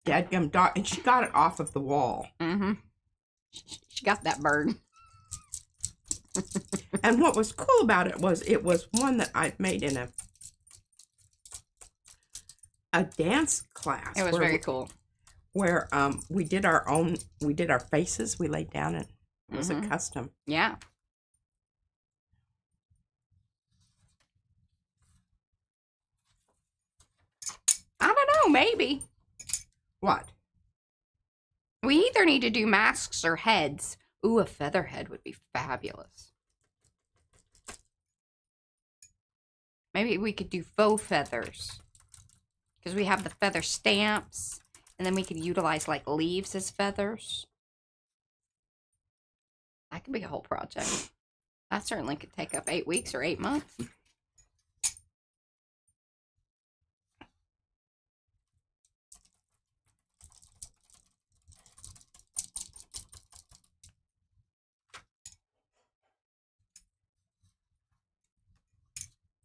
Dadgum dog, and she got it off of the wall. Mm-hmm. She got that bird. And what was cool about it was one that I'd made in a dance class. It was very cool. Where we did our faces. We laid down and it was a custom. Yeah. I don't know, maybe. What? We either need to do masks or heads. Ooh, a feather head would be fabulous. Maybe we could do faux feathers. Because we have the feather stamps. And then we could utilize like leaves as feathers. That could be a whole project. That certainly could take up 8 weeks or 8 months.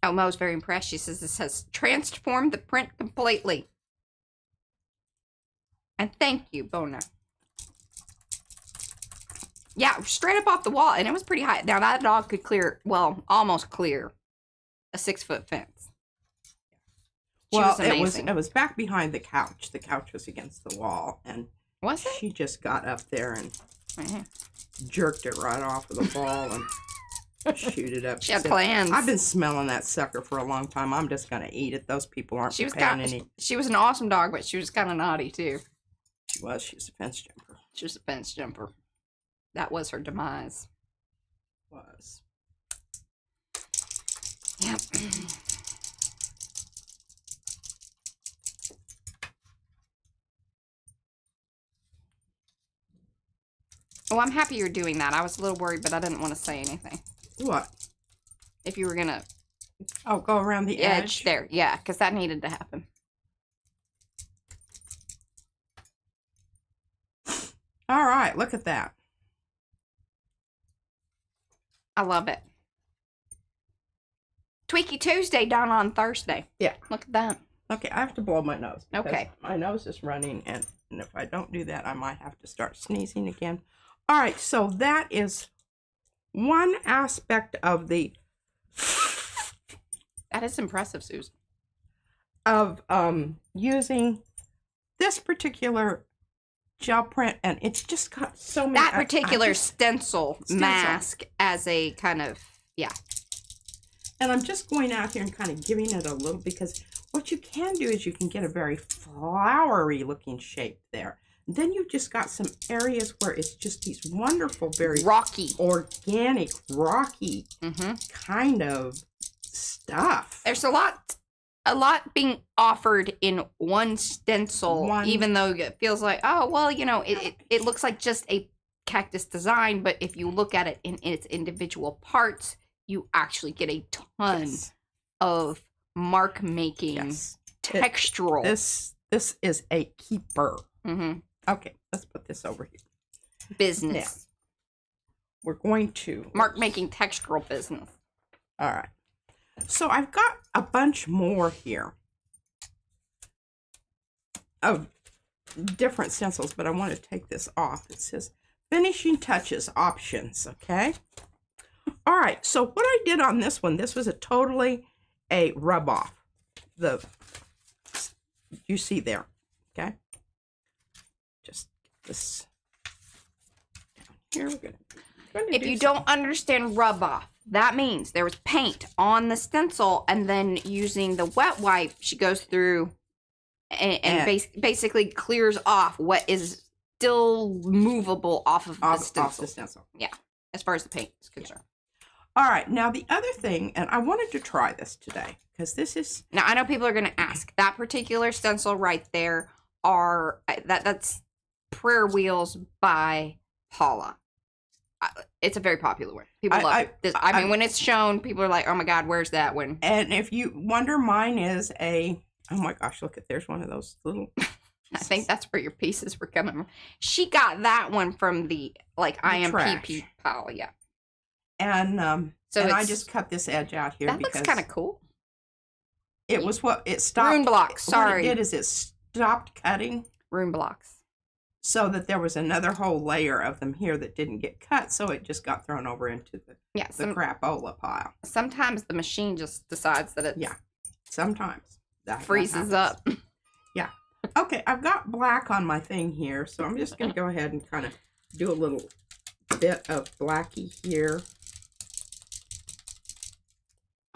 Oh, Mo's very impressed. She says this has transformed the print completely. And thank you, Bona. Yeah, straight up off the wall. And it was pretty high. Now, that dog could clear, well, almost clear a 6-foot fence. Well, it was back behind the couch. The couch was against the wall. And was it? She just got up there and jerked it right off of the wall and shoot it up. She had plans. I've been smelling that sucker for a long time. I'm just going to eat it. Those people aren't paying any. She was an awesome dog, but she was kind of naughty, too. She was. She was a fence jumper. She was a fence jumper. That was her demise. Was. Yep. Oh, I'm happy you're doing that. I was a little worried, but I didn't want to say anything. What? If you were going to... Oh, go around the edge? There, yeah, because that needed to happen. All right, look at that. I love it. Tweaky Tuesday down on Thursday. Yeah. Look at that. Okay, I have to blow my nose. Okay. My nose is running, and if I don't do that, I might have to start sneezing again. All right, so that is one aspect of the... That is impressive, Susan. Of using this particular gel print, and it's just got so many... That particular stencil mask as a kind of, yeah. And I'm just going out here and kind of giving it a little, because what you can do is you can get a very flowery looking shape there. Then you've just got some areas where it's just these wonderful, very rocky, organic, rocky kind of stuff. There's a lot being offered in one stencil, even though it feels like, oh, well, you know, it looks like just a cactus design, but if you look at it in its individual parts, you actually get a ton of mark making, textural. This is a keeper. Okay, let's put this over here. Business. Now, we're going to... Mark making textural business. All right. So I've got a bunch more here of different stencils, but I want to take this off. It says finishing touches options, okay? All right, so what I did on this one, this was totally a rub off. You see there, okay? Just this down here. We're gonna if you don't understand rub off, that means there was paint on the stencil, and then using the wet wipe, she goes through and basically clears off what is still movable off of the stencil. Yeah, as far as the paint is concerned. All right, now the other thing, and I wanted to try this today, because this is... Now, I know people are going to ask, that particular stencil right there that's Prayer Wheels by Paula. It's a very popular one. People love it. I mean, when it's shown, people are like, oh my God, where's that one? And if you wonder, mine is a Oh my gosh, look at, there's one of those little pieces. I think that's where your pieces were coming from. She got that one from the, like, The IMPP pile, yeah. And So and I just cut this edge out here that because looks kind of cool. it was what it stopped. Rune blocks, sorry. What it did is it stopped cutting. Rune blocks. So that there was another whole layer of them here that didn't get cut, so it just got thrown over into the crapola pile. Sometimes the machine just decides that it's sometimes that freezes up. Yeah. Okay, I've got black on my thing here, so I'm just going to go ahead and kind of do a little bit of blacky here.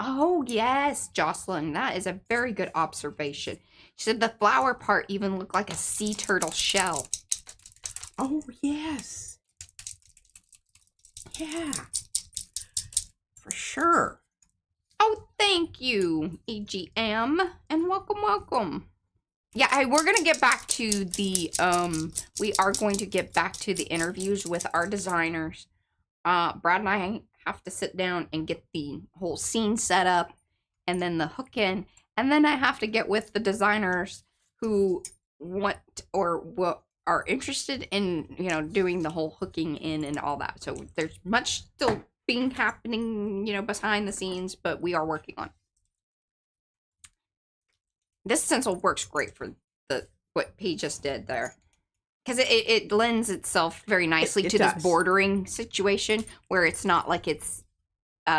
Oh, yes, Jocelyn. That is a very good observation. She said the flower part even looked like a sea turtle shell. Oh, yes. Yeah. For sure. Oh, thank you, EGM. And welcome, welcome. Yeah, we're going to get back to the, we are going to get back to the interviews with our designers. Brad and I have to sit down and get the whole scene set up and then the hook in. And then I have to get with the designers who want or are interested in, you know, doing the whole hooking in and all that. So there's much still being happening, you know, behind the scenes, but we are working on it. This stencil works great for what P just did there. Because it lends itself very nicely to this bordering situation where it's not like it's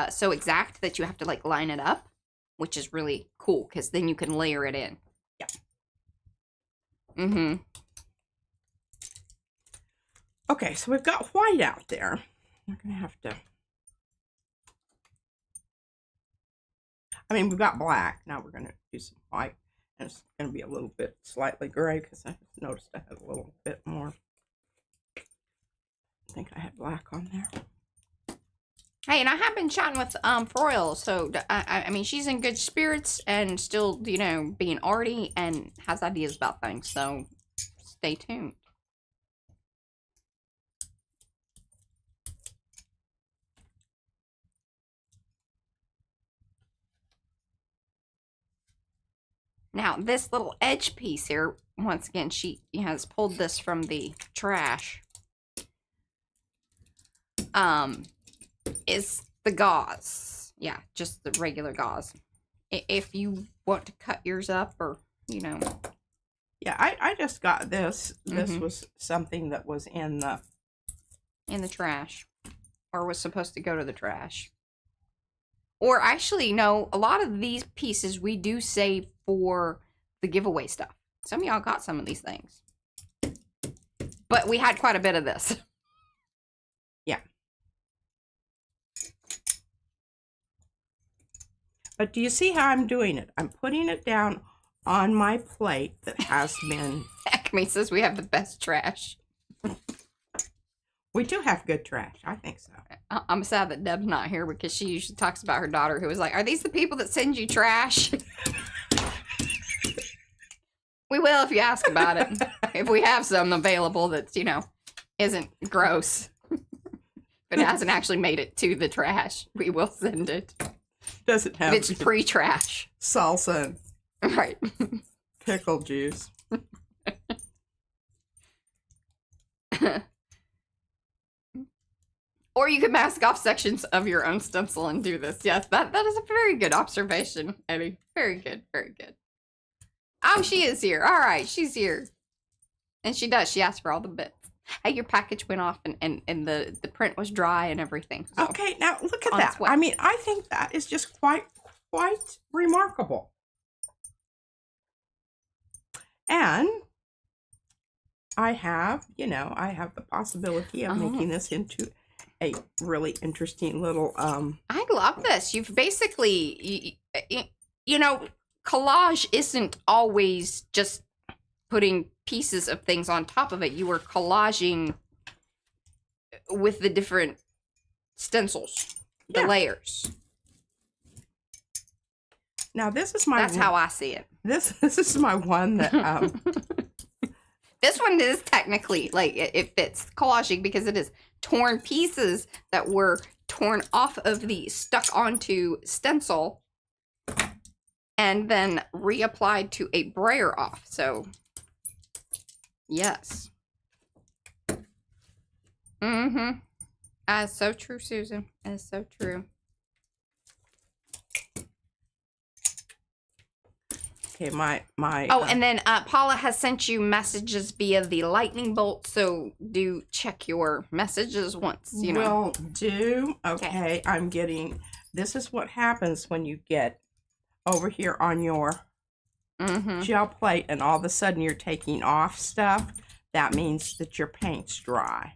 so exact that you have to like line it up, which is really cool because then you can layer it in. Yeah. Mm-hmm. Okay, so we've got white out there. We're going to have to... I mean, we've got black. Now we're going to do some white. And it's going to be a little bit slightly gray because I noticed I had a little bit more. I think I had black on there. Hey, and I have been chatting with Froyle, so I mean, she's in good spirits and still, you know, being arty and has ideas about things. So stay tuned. Now, this little edge piece here, once again, she has pulled this from the trash, is the gauze. Yeah, just the regular gauze. If you want to cut yours up or, you know. Yeah, I just got this. This was something that was in the trash. Or was supposed to go to the trash. Or actually, no, a lot of these pieces we do save for the giveaway stuff. Some of y'all got some of these things. But we had quite a bit of this. Yeah. But do you see how I'm doing it? I'm putting it down on my plate that has been... Acme says we have the best trash. We do have good trash. I think so. I'm sad that Deb's not here because she usually talks about her daughter who was like, are these the people that send you trash? We will if you ask about it. If we have some available that's, you know, isn't gross. But it hasn't actually made it to the trash. We will send it. Doesn't have... It's pre-trash. Salsa. Right. Pickle juice. Or you can mask off sections of your own stencil and do this. Yes, that is a very good observation, Eddie. Very good, very good. Oh, she is here. All right, she's here. And she does. She asked for all the bits. Hey, your package went off and the print was dry and everything. So okay, now look at that. I mean, I think that is just quite remarkable. And I have, you know, I have the possibility of making this into a really interesting little I love this. You've basically you know, collage isn't always just putting pieces of things on top of it. You were collaging with the different stencils, the layers. Now this is my... That's how I see it. This is my one that this one is technically like it fits collaging because it is torn pieces that were torn off of the stuck onto stencil and then reapplied to a brayer off. So, yes. Mm-hmm. That is so true, Susan. That is so true. Okay, my. Oh, and then Paula has sent you messages via the lightning bolt, so do check your messages once, you know. Will do. Okay, I'm getting, this is what happens when you get over here on your gel plate and all of a sudden you're taking off stuff. That means that your paint's dry.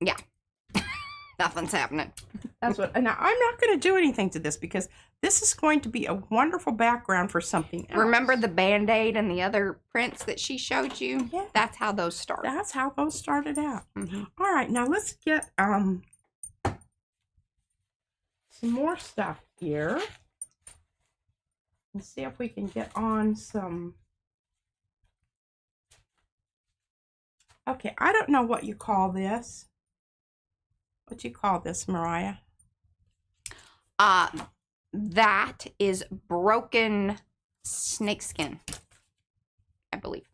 Yeah. Nothing's happening. That's what, and now I'm not going to do anything to this because this is going to be a wonderful background for something else. Remember the Band-Aid and the other prints that she showed you? Yeah. That's how those started. That's how those started out. All right, now let's get some more stuff here. And see if we can get on some. Okay, I don't know what you call this. What do you call this, Mariah? That is broken snakeskin, I believe.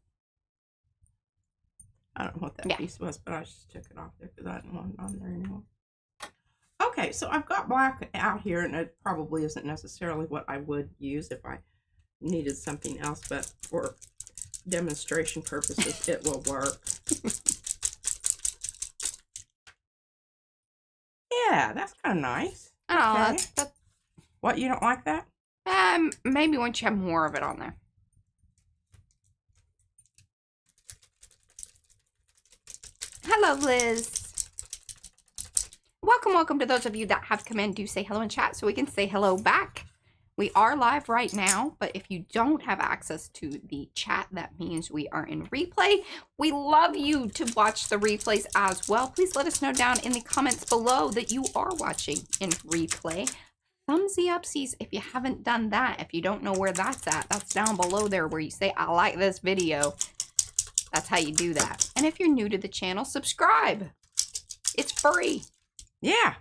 I don't know what that piece was, but I just took it off there because I didn't want it on there anymore. Okay, so I've got black out here, and it probably isn't necessarily what I would use if I needed something else, but for demonstration purposes, it will work. Yeah, that's kind of nice. Oh, okay. that's What, you don't like that? maybe once you have more of it on there. Hello, Liz. Welcome to those of you that have come in. Do say hello in chat so we can say hello back. We are live right now, but if you don't have access to the chat, that means we are in replay. We love you to watch the replays as well. Please let us know down in the comments below that you are watching in replay. Thumbsy upsies if you haven't done that. If you don't know where that's at, that's down below there where you say, I like this video. That's how you do that. And if you're new to the channel, subscribe. It's free. Yeah.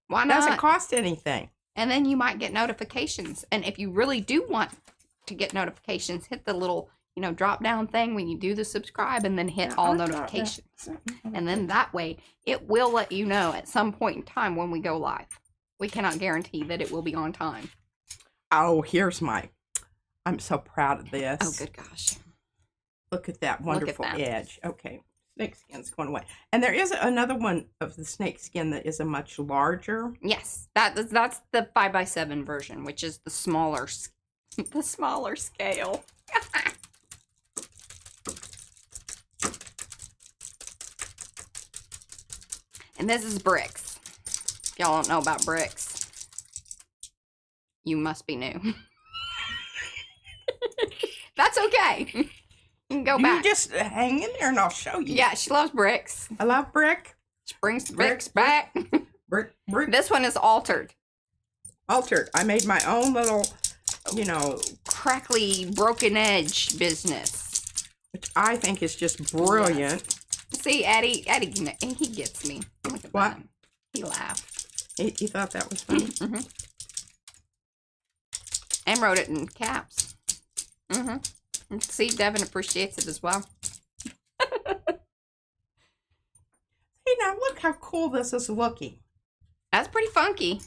Why not? Doesn't cost anything. And then you might get notifications. And if you really do want to get notifications, hit the little, you know, drop down thing when you do the subscribe and then hit all notifications. And then that way it will let you know at some point in time when we go live. We cannot guarantee that it will be on time. Oh, here's my, I'm so proud of this. Oh, good gosh. Look at that wonderful edge. Okay. Snake skin's going away. And there is another one of the snake skin that is a much larger. Yes, that's the 5x7 version, which is the smaller scale. And this is bricks. If y'all don't know about bricks, you must be new. That's okay. You can go back. You just hang in there and I'll show you. Yeah, she loves bricks. I love brick. She brings the bricks back. Brick. This one is altered. Altered. I made my own little, you know, crackly, broken edge business. Which I think is just brilliant. Yes. See, Eddie, he gets me. Look at what? That. He laughed. He thought that was funny. And wrote it in caps. See, Devin appreciates it as well. Hey, now look how cool this is looking. That's pretty funky.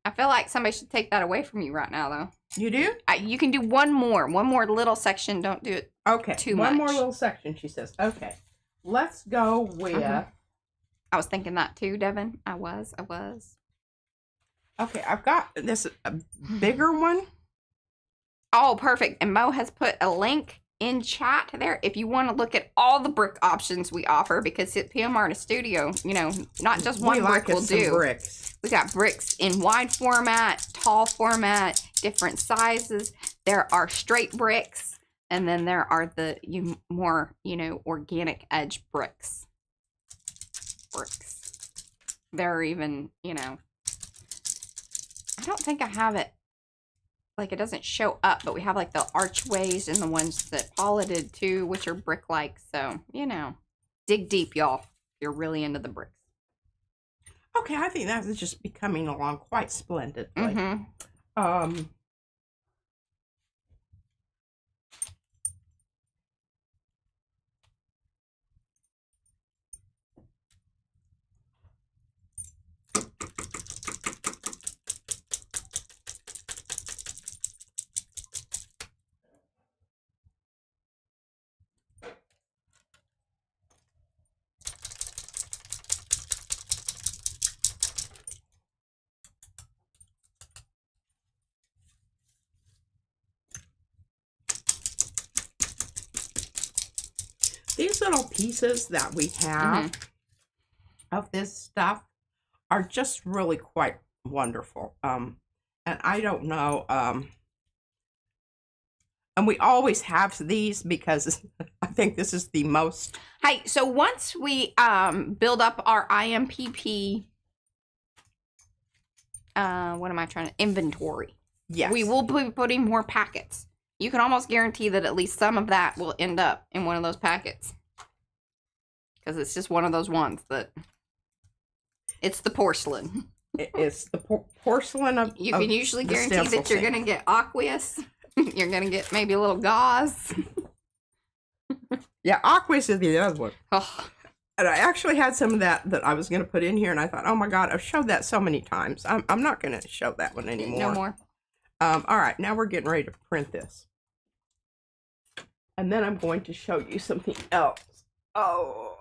I feel like somebody should take that away from you right now, though. You do? You can do one more little section. Don't do it too much. One more little section, she says. Okay. Let's go with... I was thinking that too, Devin. I was. Okay, I've got this bigger one. Oh, perfect. And Mo has put a link in chat there if you want to look at all the brick options we offer, because at PM Artist Studio, you know, not just one brick will do. Bricks. We got bricks in wide format, tall format, different sizes. There are straight bricks, and then there are the more, you know, organic edge bricks. There are even, you know, I don't think I have it. Like, it doesn't show up, but we have like the archways and the ones that Paula did too, which are brick-like. So, you know, dig deep, y'all, if you're really into the bricks. Okay, I think that is just becoming along quite splendidly. Um, these little pieces that we have of this stuff are just really quite wonderful. And I don't know, and we always have these because I think this is the most. Hey, so once we build up our IMPP, what am I trying to, inventory. Yes. We will be putting more packets. You can almost guarantee that at least some of that will end up in one of those packets. Because it's just one of those ones that, it's the porcelain. It's the porcelain of. You can usually guarantee that you're going to get aqueous. You're going to get maybe a little gauze. Yeah, aqueous is the other one. Oh. And I actually had some of that I was going to put in here, and I thought, oh my God, I've showed that so many times. I'm not going to show that one anymore. No more. All right, now we're getting ready to print this. And then I'm going to show you something else. Oh,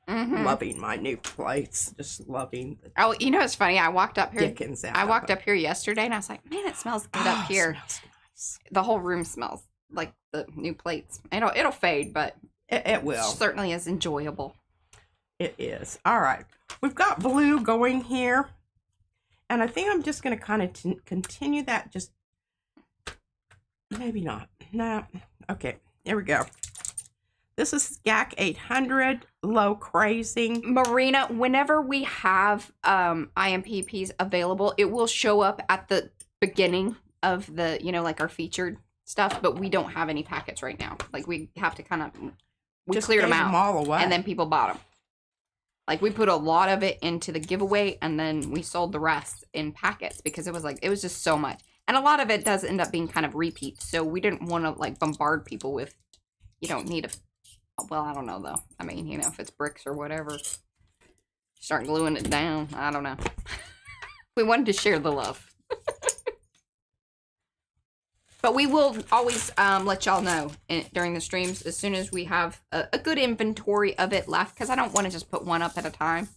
loving my new plates. Just loving the Oh, you know, it's funny. I walked up here. dickens out I of walked it. up here yesterday, and I was like, man, it smells good up here. Smells nice. The whole room smells like the new plates. It'll fade, but It will. certainly is enjoyable. It is. All right. We've got blue going here. And I think I'm just going to kind of continue that. Just maybe not. No. Okay. Here we go. This is GAC 800 low crazing. Marina, whenever we have IMPPs available, it will show up at the beginning of the, you know, like our featured stuff, but we don't have any packets right now. Like we have to kind of, we Just cleared them gave out all away. and then people bought them. Like we put a lot of it into the giveaway and then we sold the rest in packets because it was just so much. And a lot of it does end up being kind of repeats. So we didn't want to like bombard people with, you don't need well, I don't know though. I mean, you know, if it's bricks or whatever, start gluing it down. I don't know. We wanted to share the love. But we will always let y'all know during the streams as soon as we have a good inventory of it left, because I don't want to just put one up at a time.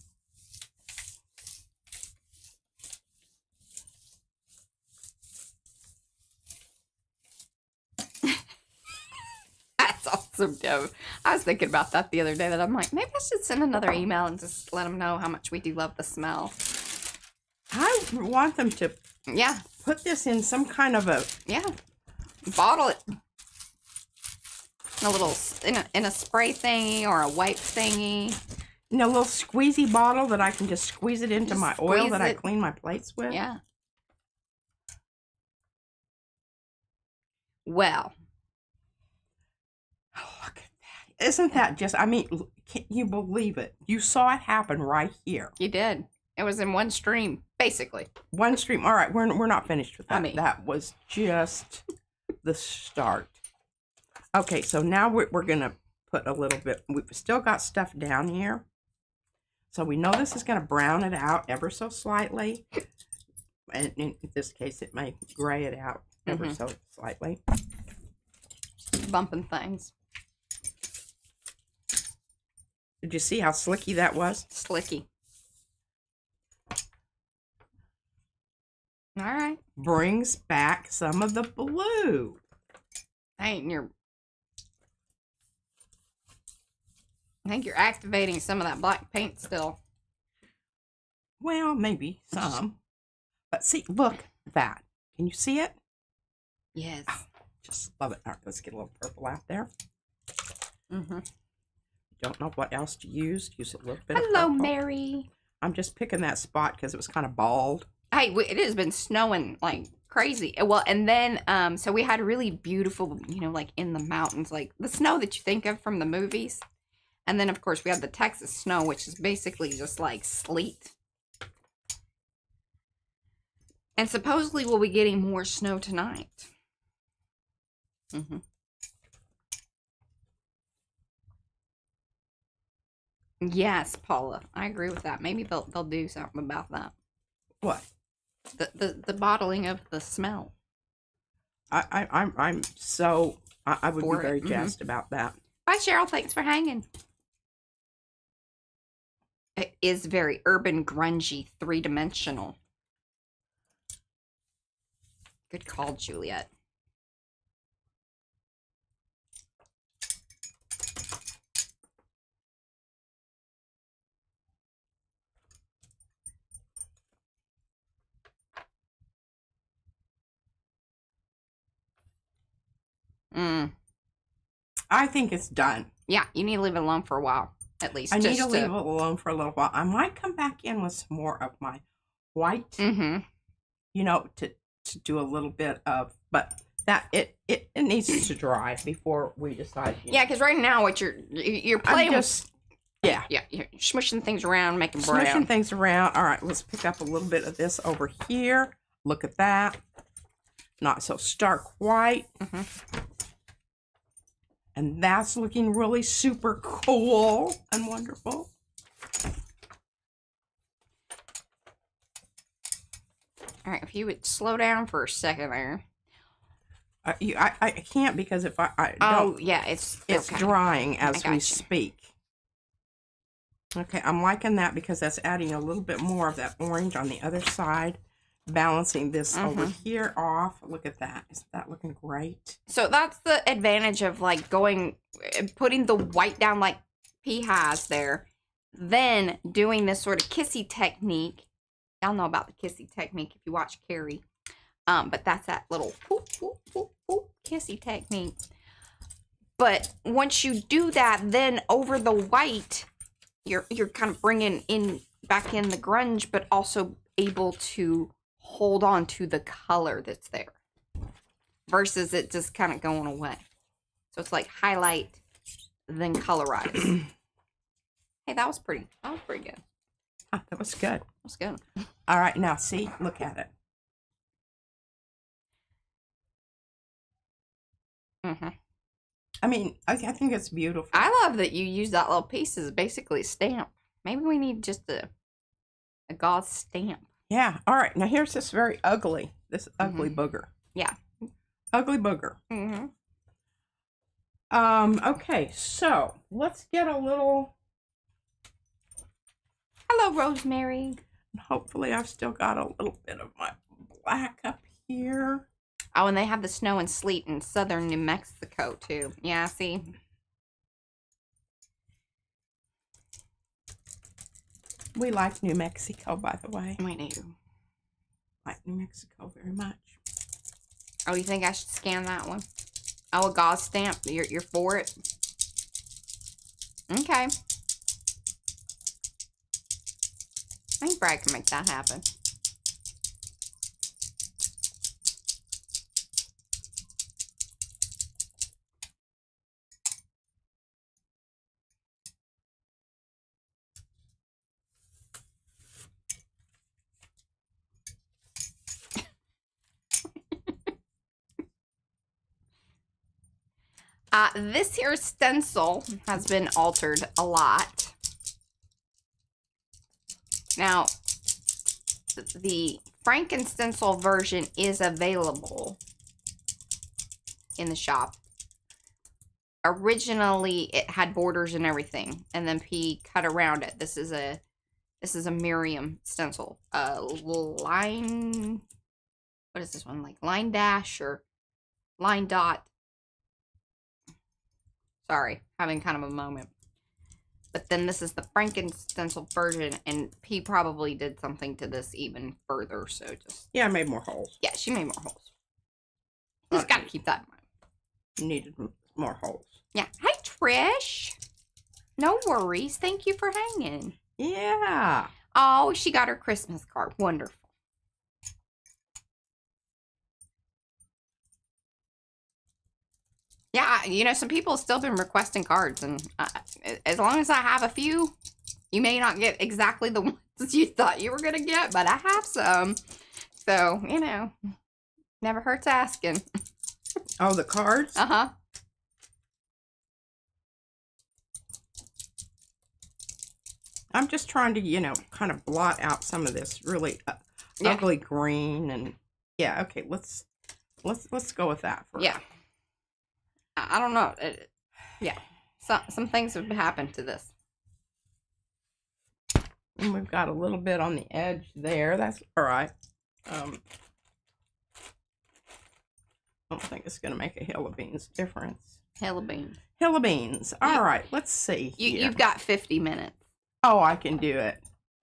That's awesome, Dev. I was thinking about that the other day, that I'm like, maybe I should send another email and just let them know how much we do love the smell. I want them to put this in some kind of a bottle it in a little in a spray thingy or a wipe thingy. in a little squeezy bottle that I can just squeeze it into my oil that I clean my plates with. Yeah. Well. Oh, look at that. Isn't that just, I mean, can you believe it? You saw it happen right here. You did. It was in one stream, basically. One stream. All right, we're not finished with that. I mean, that was just the start. Okay, so now we're going to put a little bit. We've still got stuff down here. So we know this is going to brown it out ever so slightly. And in this case, it may gray it out ever so slightly. Bumping things. Did you see how slicky that was? Slicky. All right. Brings back some of the blue. I think you're activating some of that black paint still. Well, maybe some. But see, look at that. Can you see it? Yes. Oh, just love it. All right, let's get a little purple out there. Don't know what else to use. Use a little bit of Hello, purple. Mary. I'm just picking that spot because it was kind of bald. Hey, it has been snowing like crazy. Well, and then, so we had really beautiful, you know, like in the mountains, like the snow that you think of from the movies. And then, of course, we had the Texas snow, which is basically just like sleet. And supposedly we'll be getting more snow tonight. Yes, Paula, I agree with that. Maybe they'll do something about that. What? The bottling of the smell. I'm so I would be very jazzed about that. Bye, Cheryl. Thanks for hanging. It is very urban, grungy, three-dimensional. Good call, Juliet. I think it's done. Yeah, you need to leave it alone for a while, at least. I need to leave it alone for a little while. I might come back in with some more of my white, you know, to do a little bit of, but that it needs to dry before we decide. Yeah, because right now what you're playing with. Yeah, you're smushing things around, making brown. Smushing things around. All right, let's pick up a little bit of this over here. Look at that. Not so stark white. And that's looking really super cool and wonderful. All right, if you would slow down for a second there. I can't because if I don't. Oh, yeah, it's okay. Drying as we speak. Okay, I'm liking that because that's adding a little bit more of that orange on the other side. Balancing this over here off. Look at that. Isn't that looking great? So that's the advantage of like putting the white down like P has there. Then doing this sort of kissy technique. Y'all know about the kissy technique if you watch Carrie. But that's that little whoop, whoop, whoop, whoop, kissy technique. But once you do that, then over the white, you're kind of bringing back in the grunge, but also able to hold on to the color that's there versus it just kind of going away. So it's like highlight, then colorize. Hey, that was pretty good. That was good. That was good. All right, now see, look at it. I mean, I think it's beautiful. I love that you use that little piece as basically a stamp. Maybe we need just a gauze stamp. Yeah. All right. Now here's this very ugly, ugly booger. Yeah. Ugly booger. Okay. So let's get a little. Hello, Rosemary. Hopefully I've still got a little bit of my black up here. Oh, and they have the snow and sleet in southern New Mexico too. Yeah, see? We like New Mexico, by the way. We do. Like New Mexico very much. Oh, you think I should scan that one? Oh, a gauze stamp. You're for it? Okay. I think Brad can make that happen. This here stencil has been altered a lot. Now, the Franken-stencil version is available in the shop. Originally, it had borders and everything, and then P cut around it. This is a Miriam stencil. Line, what is this one? Like line dash or line dot. Sorry, having kind of a moment. But then this is the Franken-stencil version, and P probably did something to this even further, so just... Yeah, I made more holes. Yeah, she made more holes. Just gotta keep that in mind. Needed more holes. Yeah. Hi, Trish. No worries. Thank you for hanging. Yeah. Oh, she got her Christmas card. Wonderful. Yeah, you know, some people have still been requesting cards, and as long as I have a few, you may not get exactly the ones you thought you were going to get, but I have some. So, you know, never hurts asking. Oh, the cards? Uh-huh. I'm just trying to, you know, kind of blot out some of this really ugly green, and yeah, okay, let's go with that for Yeah. I don't know. Yeah. Some things have happened to this. And we've got a little bit on the edge there. That's all right. I don't think it's going to make a hill of beans difference. Hill of beans. Hill of beans. All right, let's see here. You've got 50 minutes. Oh, I can do it.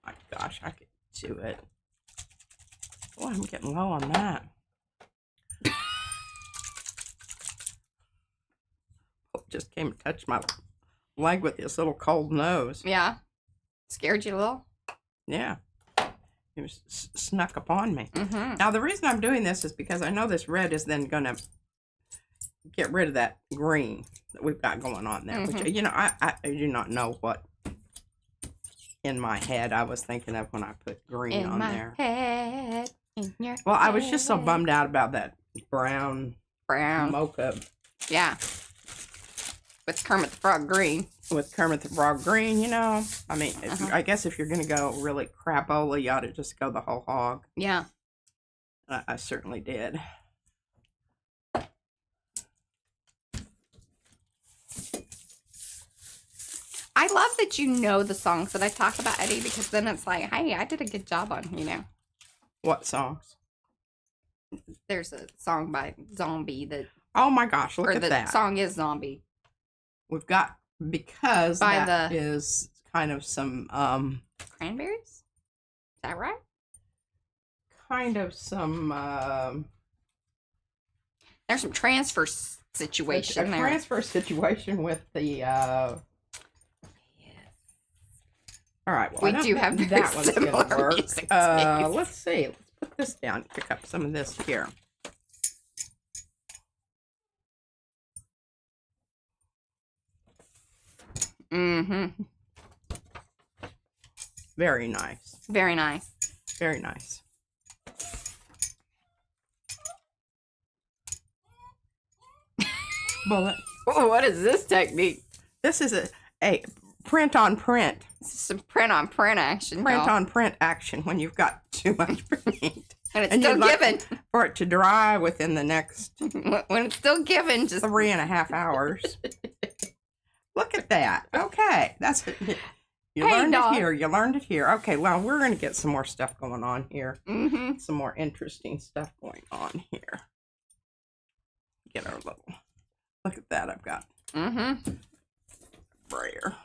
My gosh, I can do it. Oh, I'm getting low on that. Oh, just came and touched my leg with his little cold nose. Yeah. Scared you a little? Yeah. He was snuck upon me. Mm-hmm. Now, the reason I'm doing this is because I know this red is then going to get rid of that green that we've got going on there. Mm-hmm. Which, you know, I do not know what in my head I was thinking of when I put green on there. Head, in your Well, I was just so head. bummed out about that brown mocha. Yeah. With Kermit the Frog green. With Kermit the Frog green, you know. I mean, I guess if you're going to go really crapola, you ought to just go the whole hog. Yeah. I certainly did. I love that you know the songs that I talk about, Eddie, because then it's like, hey, I did a good job on, you know. What songs? There's a song by Zombie that... Oh my gosh, look at that. The song is Zombie. We've got, because By that is kind of some... Cranberries? Is that right? Kind of some... There's some transfer situation there. A transfer situation with the... All right, well, we do have very that one's similar gonna work. music Let's see. Let's put this down. Pick up some of this here. Mm-hmm. Very nice. Very nice. Very nice. Bullet. Oh, what is this technique? This is a print on print. This is some print on print action. Print y'all. on print action when you've got too much paint. And it's And still you'd like given. for it to dry within the next When it's still given, just 3.5 hours. Look at that. Okay. That's it. You Hey, learned dog. it here. You learned it here. Okay, well, we're going to get some more stuff going on here. mm-hmm. Some more interesting stuff going on here. Get our little... Look at that. I've got Mm-hmm. brayer.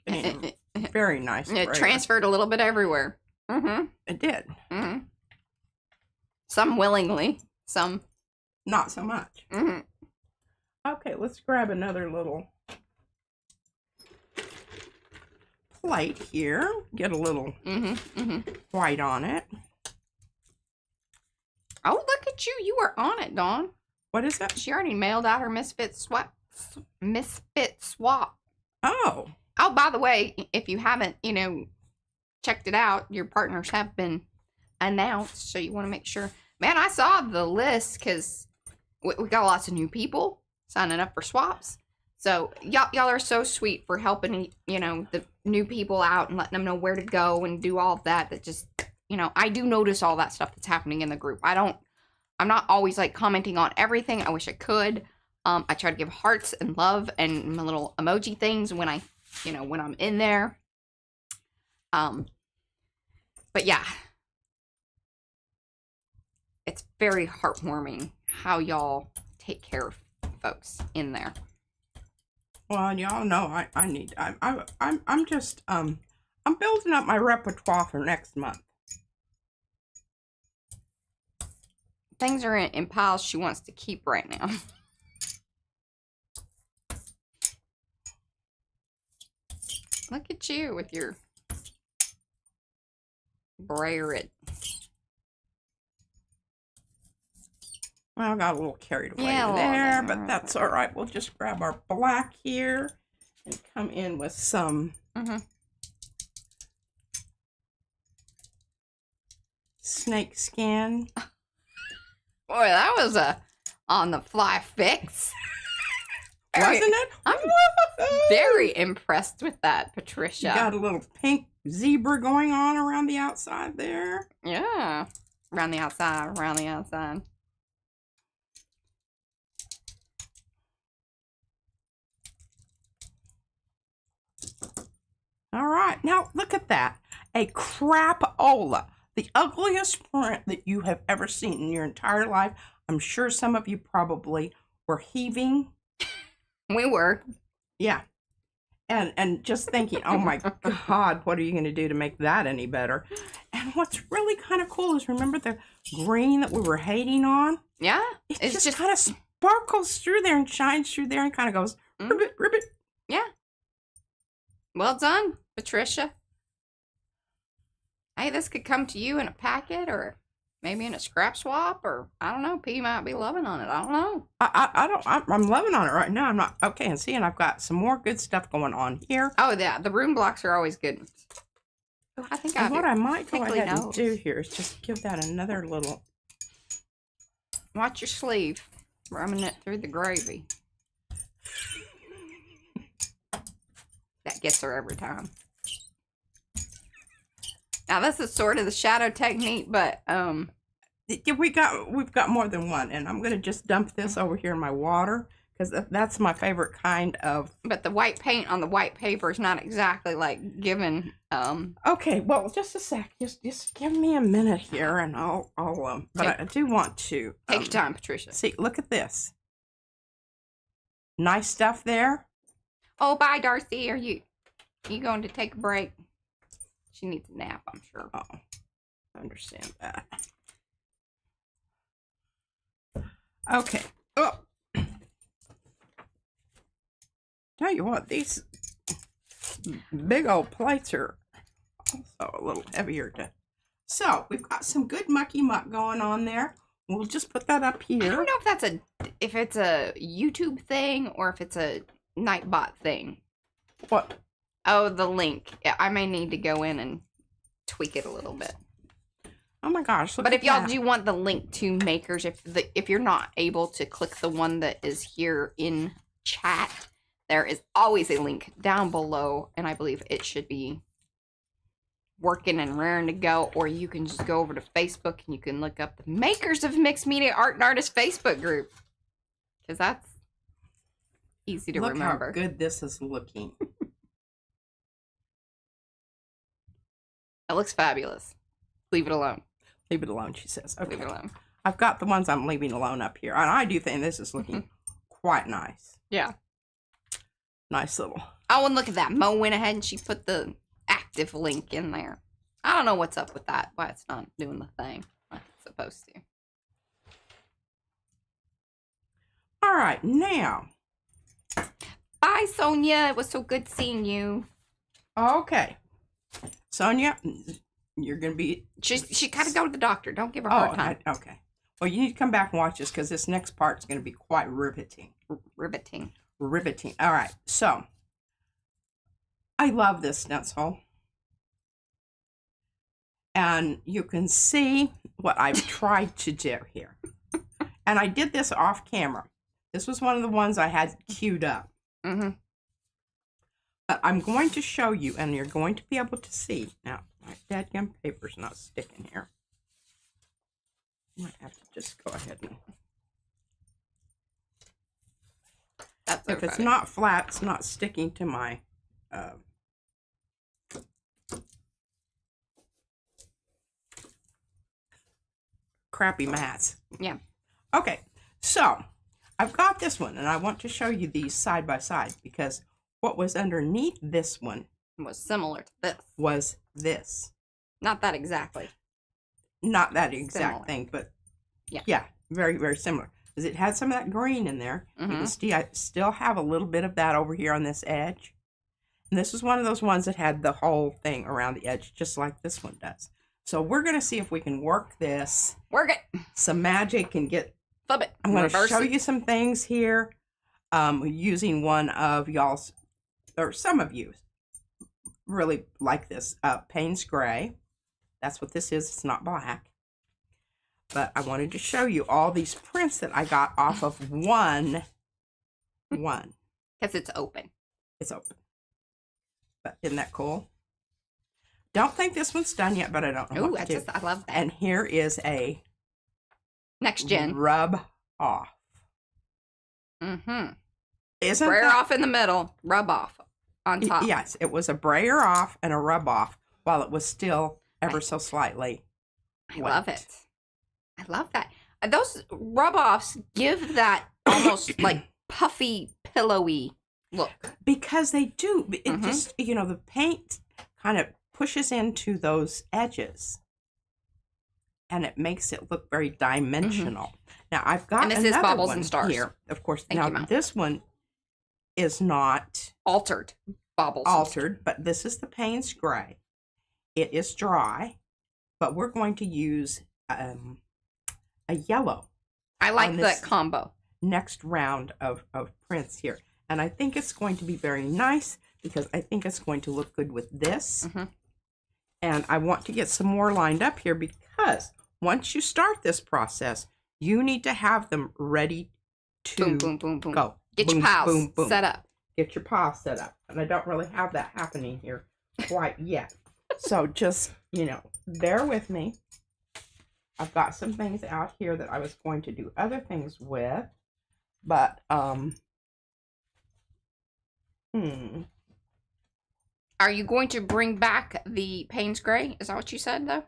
Getting very nice It brayer. transferred a little bit everywhere. Mm-hmm. It did. Mm-hmm. Some willingly, some. Not so much. Mm-hmm. Okay, let's grab another little plate here. Get a little Mm-hmm. Mm-hmm. white on it. Oh, look at you! You were on it, Dawn. What is that? She already mailed out her Misfit swap. Oh. Oh, by the way, if you haven't, you know, checked it out, your partners have been announced, so you want to make sure. Man, I saw the list because we got lots of new people signing up for swaps. So y'all are so sweet for helping, you know, the new people out and letting them know where to go and do all of that. That just, you know, I do notice all that stuff that's happening in the group. I'm not always like commenting on everything. I wish I could. I try to give hearts and love and my little emoji things when I, you know, when I'm in there. But yeah, it's very heartwarming how y'all take care of folks in there. Well, y'all know I'm just I'm building up my repertoire for next month. Things are in piles she wants to keep right now. Look at you with your brayer it. Well, I got a little carried away Yeah, a little there, bit. but that's all right. We'll just grab our black here and come in with some snake skin. Boy, that was a on-the-fly fix. Wasn't it? I'm very impressed with that, Patricia. You got a little pink zebra going on around the outside there. Yeah. Around the outside, around the outside. All right. Now, look at that. A crapola. The ugliest print that you have ever seen in your entire life. I'm sure some of you probably were heaving. We were. Yeah. And just thinking, oh my God, what are you going to do to make that any better? And what's really kind of cool is, remember the green that we were hating on? Yeah. It just kind of sparkles through there and shines through there and kind of goes, ribbit, ribbit. Yeah. Well done, Patricia. Hey, this could come to you in a packet or maybe in a scrap swap, or I don't know. P might be loving on it. I don't know. I'm loving on it right now. I'm not okay. And seeing I've got some more good stuff going on here. Oh yeah, the room blocks are always good. Oh, I think what I might go ahead and nose. do here is just give that another little. Watch your sleeve, rubbing it through the gravy. That gets her every time. Now this is sort of the shadow technique, but we've got more than one, and I'm gonna just dump this over here in my water because that's my favorite kind of. But the white paint on the white paper is not exactly like given. Okay, well, just a sec. Just give me a minute here, and I'll But I do want to take your time, Patricia. See, look at this. Nice stuff there. Oh, bye, Darcy. Are you going to take a break? She needs a nap, I'm sure. Oh, I understand that. Okay. Oh. Tell you what, these big old plates are also a little heavier to. So we've got some good mucky muck going on there. We'll just put that up here. I don't know if it's a YouTube thing or if it's a Nightbot thing. What? Oh, the link. Yeah, I may need to go in and tweak it a little bit. Oh my gosh! But if y'all do want the link to Makers, if you're not able to click the one that is here in chat, there is always a link down below, and I believe it should be working and raring to go. Or you can just go over to Facebook and you can look up the Makers of Mixed Media Art and Artists Facebook group, because that's easy to remember. Look how good this is looking. It looks fabulous. Leave it alone. Leave it alone, she says. Okay. Leave it alone. I've got the ones I'm leaving alone up here. And I do think this is looking quite nice. Yeah. Nice little. Oh, and look at that. Mo went ahead and she put the active link in there. I don't know what's up with that. Why it's not doing the thing like it's supposed to. All right, now. Bye, Sonia. It was so good seeing you. Okay. Sonia, you're going to be... She got to go to the doctor. Don't give her a hard time. Okay. Well, you need to come back and watch this because this next part is going to be quite riveting. Riveting. Riveting. All right. So, I love this stencil. And you can see what I've tried to do here. And I did this off camera. This was one of the ones I had queued up. Mm-hmm. But I'm going to show you, and you're going to be able to see. Now, my dadgum paper's not sticking here. I might have to just go ahead and... That's so if it's funny. not flat, it's not sticking to my... crappy mats. Yeah. Okay, so I've got this one, and I want to show you these side by side because what was underneath this one Was similar to this. was this. Not that exactly. Not that exact Similar. thing, but Yeah. yeah, very, very similar. Because it had some of that green in there. You Mm-hmm. can still have a little bit of that over here on this edge. And this is one of those ones that had the whole thing around the edge, just like this one does. So we're going to see if we can work this. Work it. Some magic and get... Flip it. I'm going to Reverse show it. you some things here using one of y'all's, or some of you really like this Payne's Gray. That's what this is. It's not black. But I wanted to show you all these prints that I got off of one. Because it's open. It's open. But isn't that cool? Don't think this one's done yet, but I don't know what to do. I love that. And here is a next gen rub off. Mm-hmm. Isn't brayer that... off in the middle, rub off on top. Yes, it was a brayer off and a rub off while it was still ever so slightly I wet. love it. I love that. Those rub offs give that almost like puffy, pillowy look. Because they do. It just, you know, the paint kind of pushes into those edges. And it makes it look very dimensional. Now, I've got and this another is Baubles one and Stars. here. Of course, Thank now you, Mom. this one is not altered. Baubles. Altered, but this is the Payne's Gray. It is dry, but we're going to use a yellow. I like that combo. Next round of prints here. And I think it's going to be very nice because I think it's going to look good with this. And I want to get some more lined up here because once you start this process, you need to have them ready to boom, boom, boom, boom. go. Get boom, your piles boom, boom. set up. Get your pile set up. And I don't really have that happening here quite yet. So just, you know, bear with me. I've got some things out here that I was going to do other things with. But, Are you going to bring back the Payne's Gray? Is that what you said, though?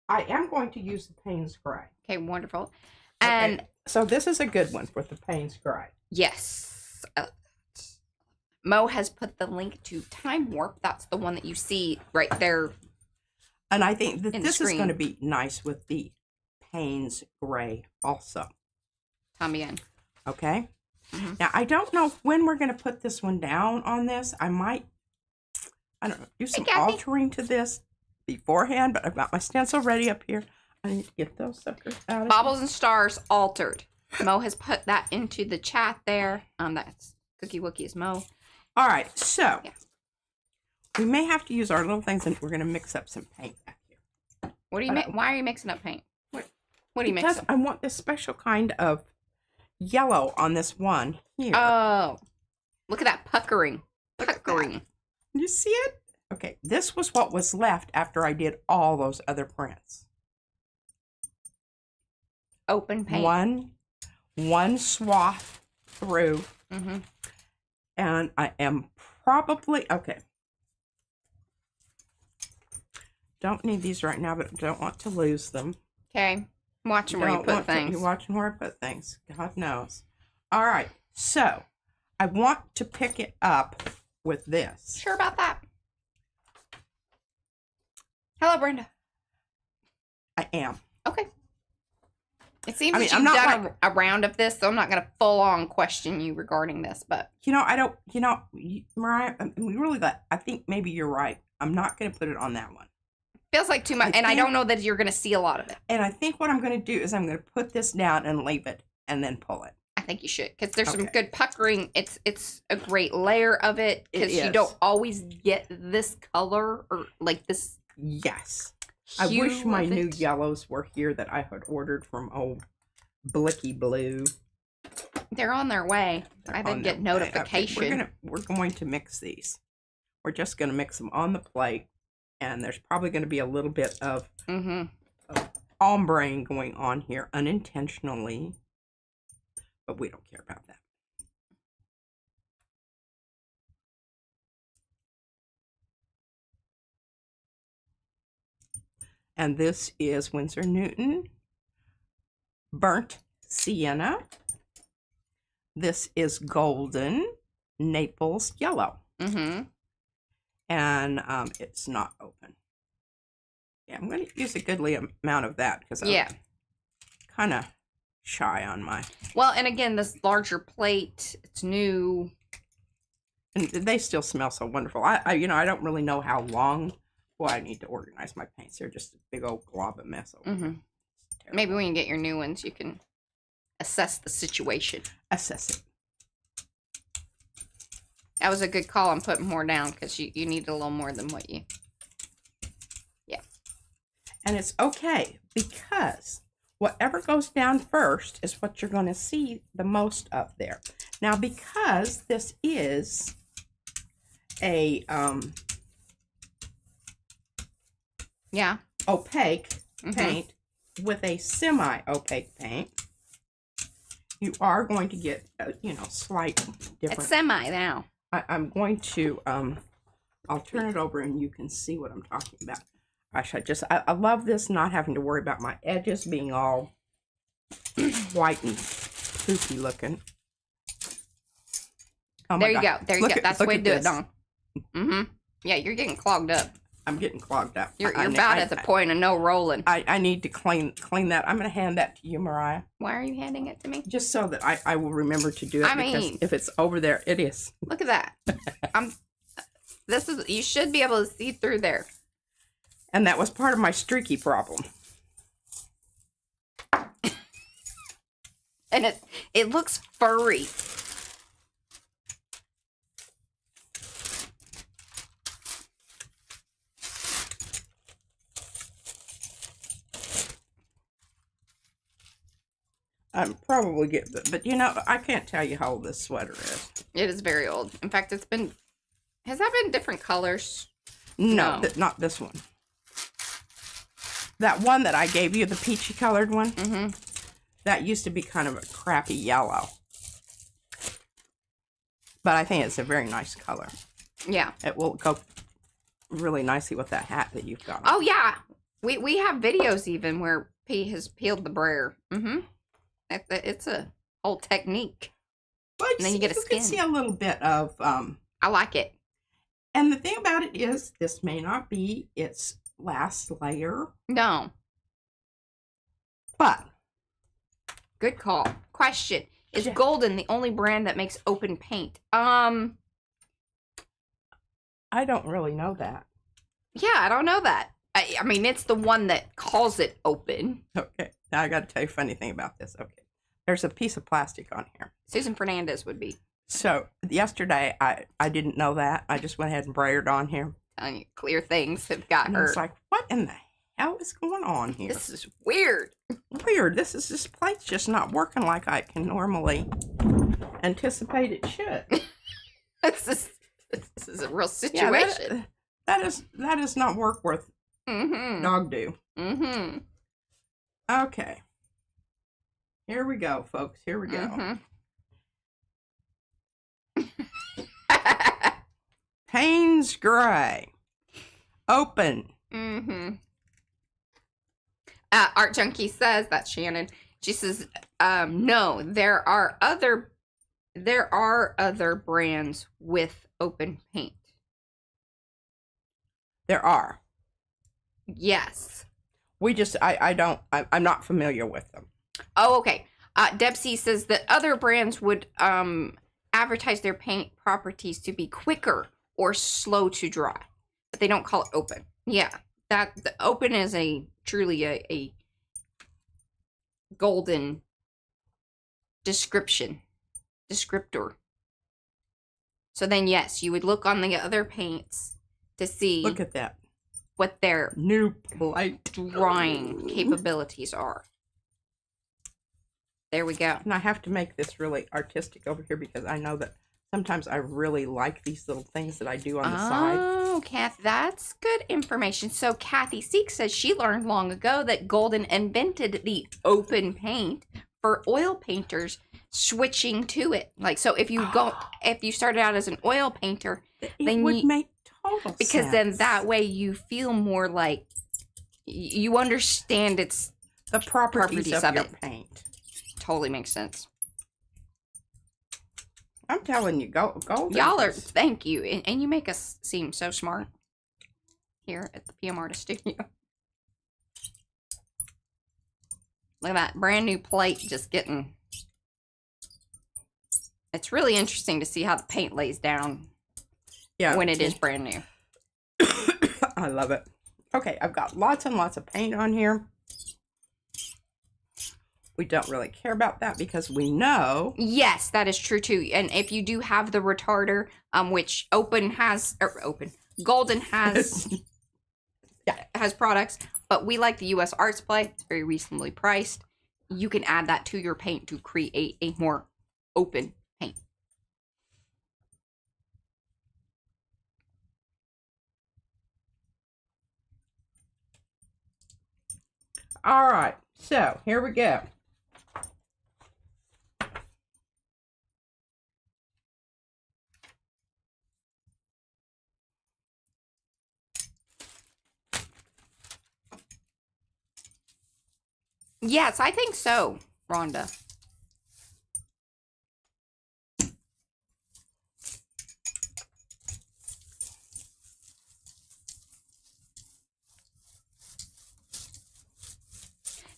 I am going to use the Payne's Gray. Okay, wonderful. And so this is a good one with the Payne's Gray. Yes. Mo has put the link to Time Warp. That's the one that you see right there. And I think that this is screen. going to be nice with the Payne's Gray also. También. Okay. Now, I don't know when we're going to put this one down on this. I might, I don't know, do some altering to this beforehand, but I've got my stencil ready up here. I need to get those suckers out of Baubles and Stars altered. Mo has put that into the chat there. That's Cookie Wookie is Mo. All right, so we may have to use our little things, and we're going to mix up some paint back here. What do you why are you mixing up paint? What do you mix Because up? I want this special kind of yellow on this one here. Oh, look at that puckering. Puckering. You see it? Okay, this was what was left after I did all those other prints. Open paint. One swath through. And I am probably, okay. Don't need these right now, but don't want to lose them. Okay. I'm watching where you put things. You're watching where I put things. God knows. All right. So I want to pick it up with this. Sure about that. Hello, Brenda. I am. Okay. It seems I mean, that I'm you've not done a round of this, so I'm not going to full on question you regarding this, but. You know, I don't, you know, Mariah, we really got, I think maybe you're right. I'm not going to put it on that one. Feels like too much, and I don't know that you're going to see a lot of it. And I think what I'm going to do is I'm going to put this down and leave it and then pull it. I think you should, because there's some good puckering. It's a great layer of it, because It you is. don't always get this color, or like this. Yes. I wish my hue of new it. yellows were here that I had ordered from old Blicky Blue. They're on their way. I didn't get notification. We're going to mix these. We're just going to mix them on the plate. And there's probably going to be a little bit of ombre going on here unintentionally. But we don't care about that. And this is Winsor Newton Burnt Sienna. This is Golden Naples Yellow. And it's not open. Yeah, I'm going to use a goodly amount of that because I'm kind of shy on my... Well, and again, this larger plate, it's new. And they still smell so wonderful. I you know, I don't really know how long. Well, I need to organize my paints. They're just a big old glob of mess over there. Maybe when you get your new ones, you can assess the situation. Assess it. That was a good call on putting more down, because you needed a little more than what you... Yeah. And it's okay, because whatever goes down first is what you're going to see the most of there. Now, because this is a Yeah. opaque paint with a semi-opaque paint, you are going to get, you know, slight different. It's semi now. I'm going to, I'll turn it over and you can see what I'm talking about. Gosh, I love this, not having to worry about my edges being all white and poopy looking. Oh There you go. There you go. That's the way to do it, this. Dawn. Yeah, you're getting clogged up. I'm getting clogged up. You're about at the point of no rolling. I need to clean that. I'm going to hand that to you, Mariah. Why are you handing it to me? Just so that I will remember to do it. I because mean, if it's over there, it is. Look at that. You should be able to see through there. And that was part of my streaky problem. And it looks furry. I'm probably getting, but you know, I can't tell you how old this sweater is. It is very old. In fact, has that been different colors? No, not this one. That one that I gave you, the peachy colored one, that used to be kind of a crappy yellow. But I think it's a very nice color. Yeah. It will go really nicely with that hat that you've got on. Oh, yeah. We have videos even where P has peeled the brayer. It's a whole technique. Well, and then you get a skin. You can see a little bit of... I like it. And the thing about it is, this may not be its last layer. No. But... Good call. Question. Is Golden the only brand that makes open paint? I don't really know that. Yeah, I don't know that. I mean, it's the one that calls it open. Okay. Now I got to tell you a funny thing about this. Okay. There's a piece of plastic on here. Susan Fernandez would be. So, yesterday, I didn't know that. I just went ahead and brayered on here. Telling you, clear things have got And her. it's like, what in the hell is going on here? This is weird. Weird. This plate's just not working like I can normally anticipate it should. This is a real situation. Yeah, that is not work worth dog do. Okay. Here we go, folks. Here we go. Payne's Gray. Open. Art Junkie says, that's Shannon. She says, no, there are other brands with open paint. There are. Yes. I'm not familiar with them. Oh, okay. Deb C says that other brands would advertise their paint properties to be quicker or slow to dry, but they don't call it open. Yeah, the open is truly a Golden descriptor. So then, yes, you would look on the other paints to see. Look at that. What their new plate drying capabilities are. There we go. And I have to make this really artistic over here because I know that sometimes I really like these little things that I do on the side. Oh, Kath, that's good information. So Kathy Seek says she learned long ago that Golden invented the open paint for oil painters switching to it. Like, so if you started out as an oil painter, it would make total because sense. then that way you feel more like you understand its the properties of your paint. Totally makes sense. I'm telling you, go. Y'all are, thank you. And you make us seem so smart here at the PM Artist Studio. Look at that brand new plate just getting. It's really interesting to see how the paint lays down when it is brand new. I love it. Okay, I've got lots and lots of paint on here. We don't really care about that because we know. Yes, that is true too. And if you do have the retarder, which Golden has has products, but we like the US Arts Play. It's very reasonably priced. you can add that to your paint to create a more open paint. All right, so here we go. Yes, I think so, Rhonda.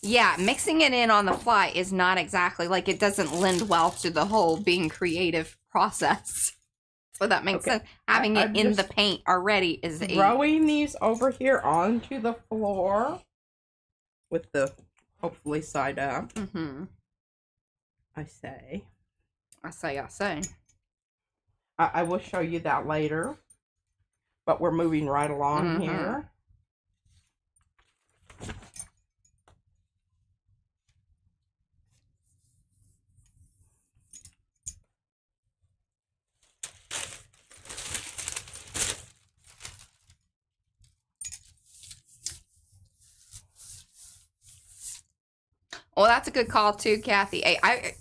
Yeah, mixing it in on the fly is not exactly, like, it doesn't lend well to the whole being creative process. So that makes sense. Having it in the paint already is throwing these over here onto the floor with the hopefully side up. Mm-hmm. I say. I will show you that later, but we're moving right along here. Well, that's a good call too, Kathy.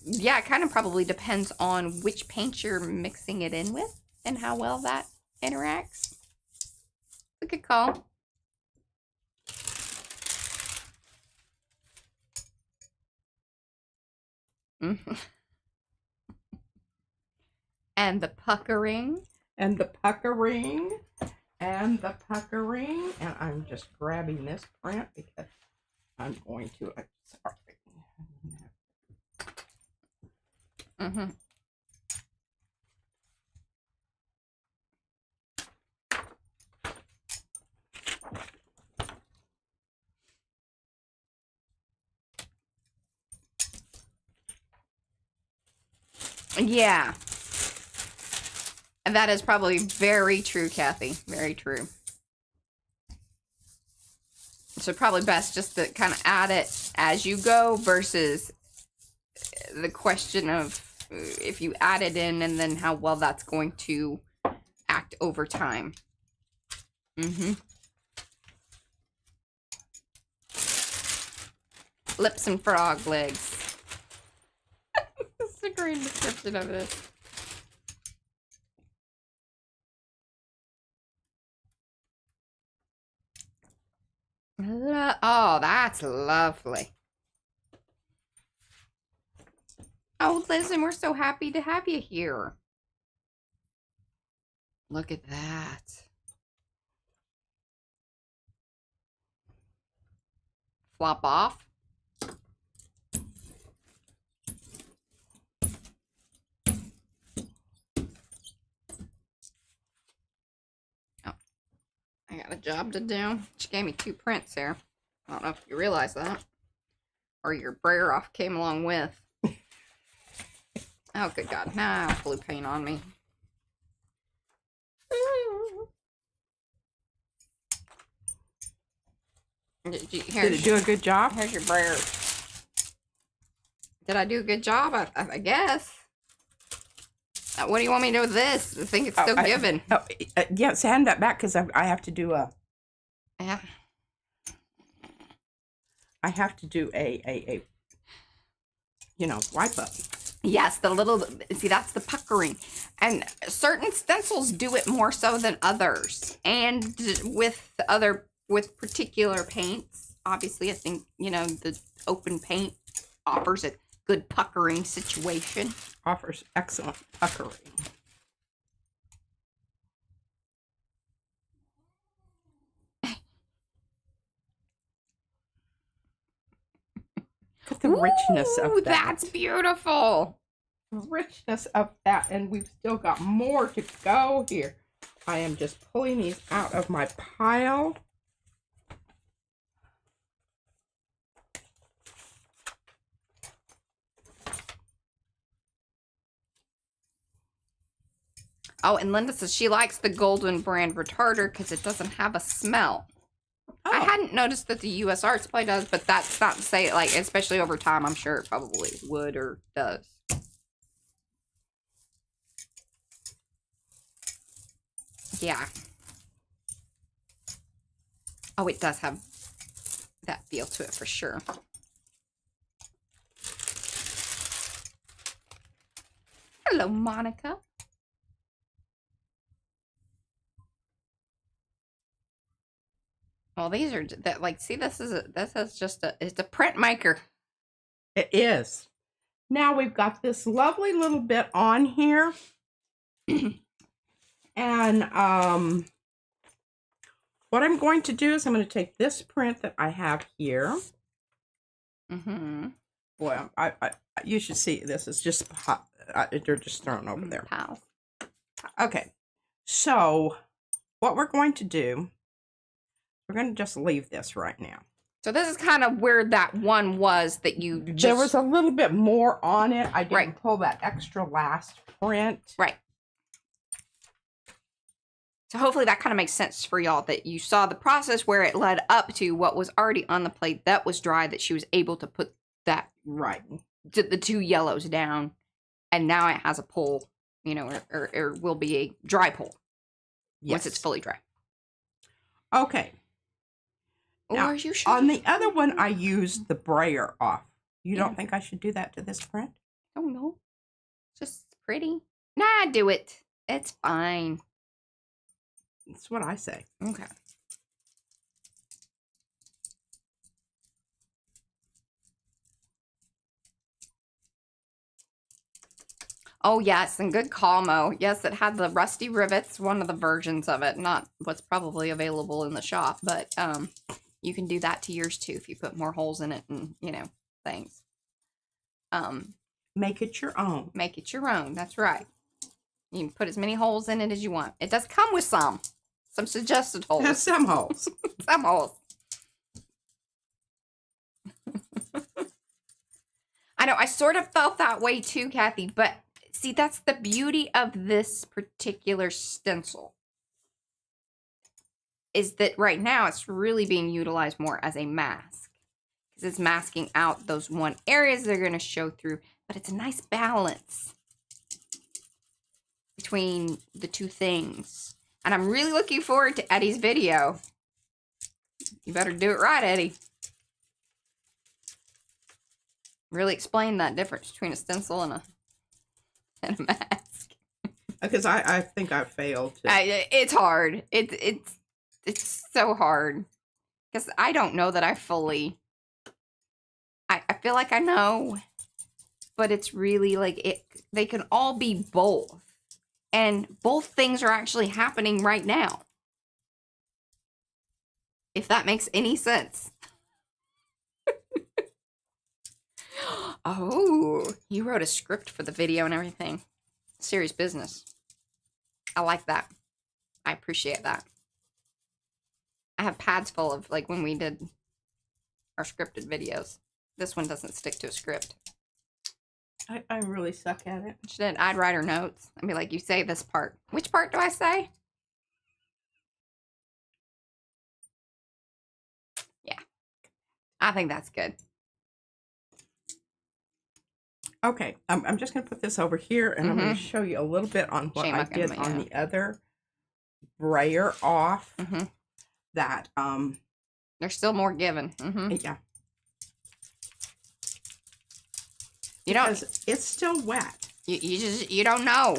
Yeah, it kind of probably depends on which paint you're mixing it in with and how well that interacts. A good call. Mm-hmm. And the puckering. And the puckering. And the puckering. And I'm just grabbing this print because I'm going to... Sorry. Mm-hmm. Yeah. And that is probably very true, Kathy. Very true. So probably best just to kind of add it as you go versus the question of if you add it in and then how well that's going to act over time. Mm-hmm. Lips and frog legs. That's a great description of it. Oh, that's lovely. Oh, listen, we're so happy to have you here. Look at that. Flop off. Oh, I got a job to do. She gave me 2 prints here. I don't know if you realize that. Or your brayer off came along with. Oh, good God. Now blue paint on me. Did it do a good job? Here's your brayer. Did I do a good job? I guess. What do you want me to do with this? I think it's still given. Yeah, hand that back because I have to do a... Yeah. I have to do a you know, wipe up. Yes, the little, see, that's the puckering. And certain stencils do it more so than others. And with particular paints, obviously, I think, you know, the open paint offers a good puckering situation. Offers excellent puckering. Look at the richness of that. That's beautiful. Richness of that. And we've still got more to go here. I am just pulling these out of my pile. Oh, and Linda says she likes the Golden brand retarder because it doesn't have a smell. Oh, I hadn't noticed that the U.S. art supply does, but that's not to say, like, especially over time, I'm sure it probably would or does. Yeah. Oh, it does have that feel to it for sure. Hello, Monica. Well, these are that like. See, this is just it's a printmaker. it is. Now we've got this lovely little bit on here, and what I'm going to do is I'm going to take this print that I have here. Boy, I you should see this. It's just hot. They're just thrown over there. Pal. Okay, so what we're going to do, we're going to just leave this right now. So this is kind of where that one was that you just... There was a little bit more on it. I didn't pull that extra last print. Right. So hopefully that kind of makes sense for y'all, that you saw the process where it led up to what was already on the plate that was dry, that she was able to put that right to the two yellows down, and now it has a pull, you know, or will be a dry pull once it's fully dry. Okay. Now, on the other one, I used the brayer off. You don't think I should do that to this print? Oh, no. It's just pretty. Nah, do it. It's fine. That's what I say. Okay. Oh, yes, and good call, Mo. Yes, it had the rusty rivets, one of the versions of it, not what's probably available in the shop, but you can do that to yours too if you put more holes in it and, you know, things. Make it your own. Make it your own. That's right. You can put as many holes in it as you want. It does come with some suggested holes. Has some holes. Some holes. I know, I sort of felt that way too, Kathy, but see, that's the beauty of this particular stencil. Is that right now it's really being utilized more as a mask. Because it's masking out those one areas they're going to show through. But it's a nice balance between the two things. And I'm really looking forward to Eddie's video. You better do it right, Eddie. Really explain that difference between a stencil and a mask. Because I think I failed. It's hard. It's so hard. Because I don't know that I fully... I feel like I know. But it's really like... They can all be both. And both things are actually happening right now. If that makes any sense. Oh, you wrote a script for the video and everything. Serious business. I like that. I appreciate that. I have pads full of, like, when we did our scripted videos. This one doesn't stick to a script. I really suck at it. She did. I'd write her notes. I'd be like, you say this part. Which part do I say? Yeah. I think that's good. Okay. I'm just going to put this over here, and I'm going to show you a little bit on what I did on the other brayer off. That, there's still more given. Yeah. You don't... It's still wet. You don't know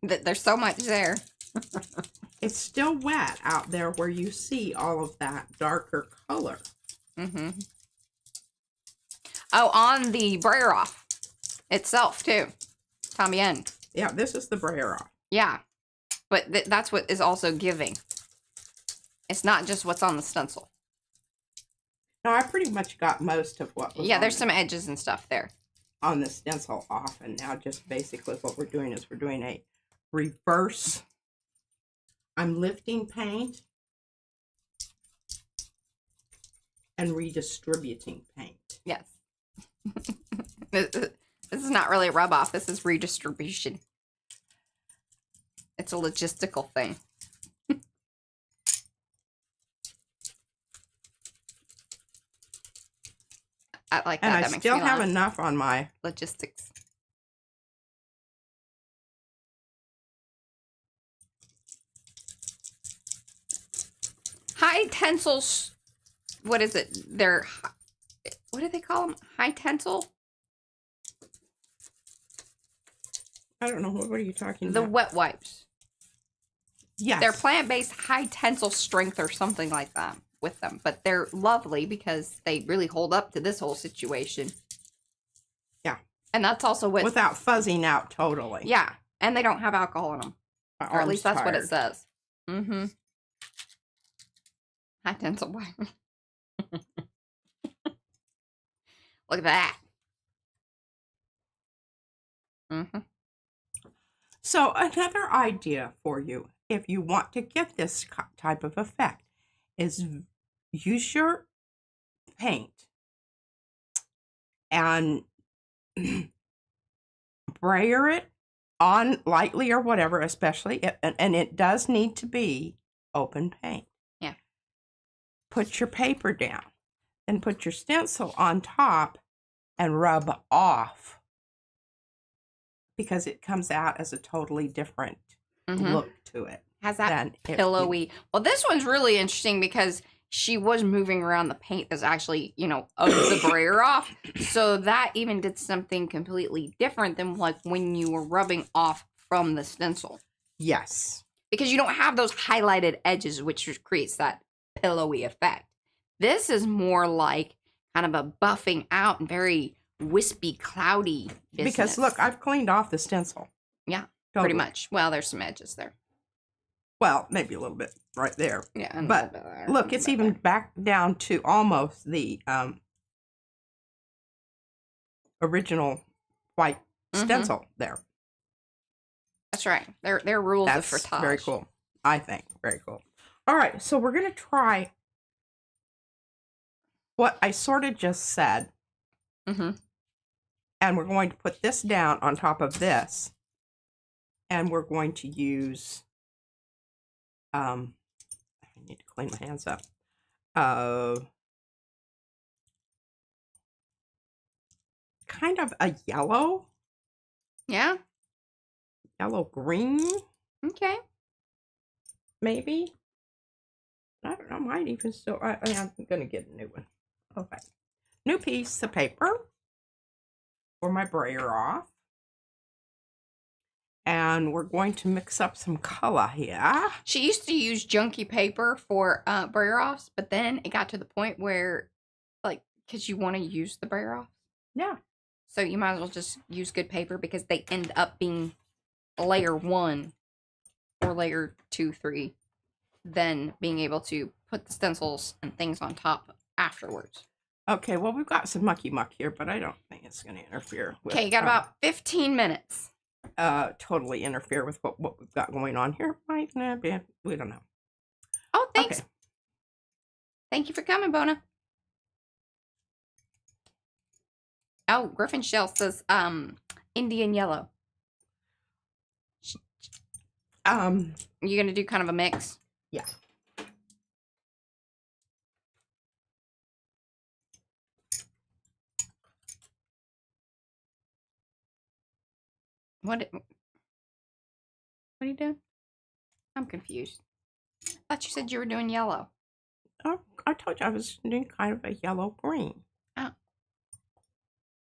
that there's so much there. It's still wet out there where you see all of that darker color. Oh, on the brayer off itself too. También. Yeah, this is the brayer off. Yeah, but that's what is also giving. It's not just what's on the stencil. No, I pretty much got most of what was there's some edges and stuff there. On the stencil off, and now just basically what we're doing is we're doing a reverse. I'm lifting paint and redistributing paint. Yes. This is not really a rub off. This is redistribution. It's a logistical thing. I like that. And I That makes still me have laugh. enough on my... Logistics. High tensils. What is it? They're... What do they call them? High tensile? I don't know. What are you talking The about? wet wipes. Yes. They're plant-based high tensile strength or something like that with them. But they're lovely because they really hold up to this whole situation. Yeah. And that's also what... Without fuzzing out totally. Yeah. And they don't have alcohol in them. Or at least that's what it says. Mm-hmm. High tensile wipe. Look at that. Mm-hmm. So another idea for you, if you want to get this type of effect, is use your paint and brayer it on lightly or whatever, especially, and it does need to be open paint. Yeah. Put your paper down, then put your stencil on top and rub off, because it comes out as a totally different look to it. Has that pillowy. Well, this one's really interesting because she was moving around the paint that's actually, you know, of the brayer off. So that even did something completely different than like when you were rubbing off from the stencil. Yes. Because you don't have those highlighted edges, which creates that pillowy effect. This is more like kind of a buffing out and very wispy, cloudy business. Because look, I've cleaned off the stencil. Yeah, totally. Pretty much. Well, there's some edges there. Well, maybe a little bit right there. Yeah. But look, it's even back down to almost the original white stencil there. That's right. They're rules of frottage. That's very cool. I think. Very cool. All right, so we're going to try what I sort of just said. And we're going to put this down on top of this. And we're going to use... I need to clean my hands up. Kind of a yellow. Yeah. Yellow green. Okay. Maybe. I don't know. I might even still. I'm going to get a new one. Okay. New piece of paper for my brayer off. And we're going to mix up some color here. She used to use junky paper for brayer offs, but then it got to the point where, like, because you want to use the brayer offs. Yeah. So you might as well just use good paper because they end up being layer 1 or layer 2, 3, then being able to put the stencils and things on top afterwards. Okay, well, we've got some mucky muck here, but I don't think it's going to interfere with... Okay, you got about 15 minutes. Totally interfere with what we've got going on here. Might not be. We don't know. Oh, thanks. Okay. Thank you for coming, Bona. Oh, Griffin Shell says, Indian yellow. You gonna do kind of a mix? Yeah. What are you doing? I'm confused. I thought you said you were doing yellow. Oh, I told you I was doing kind of a yellow green. Oh.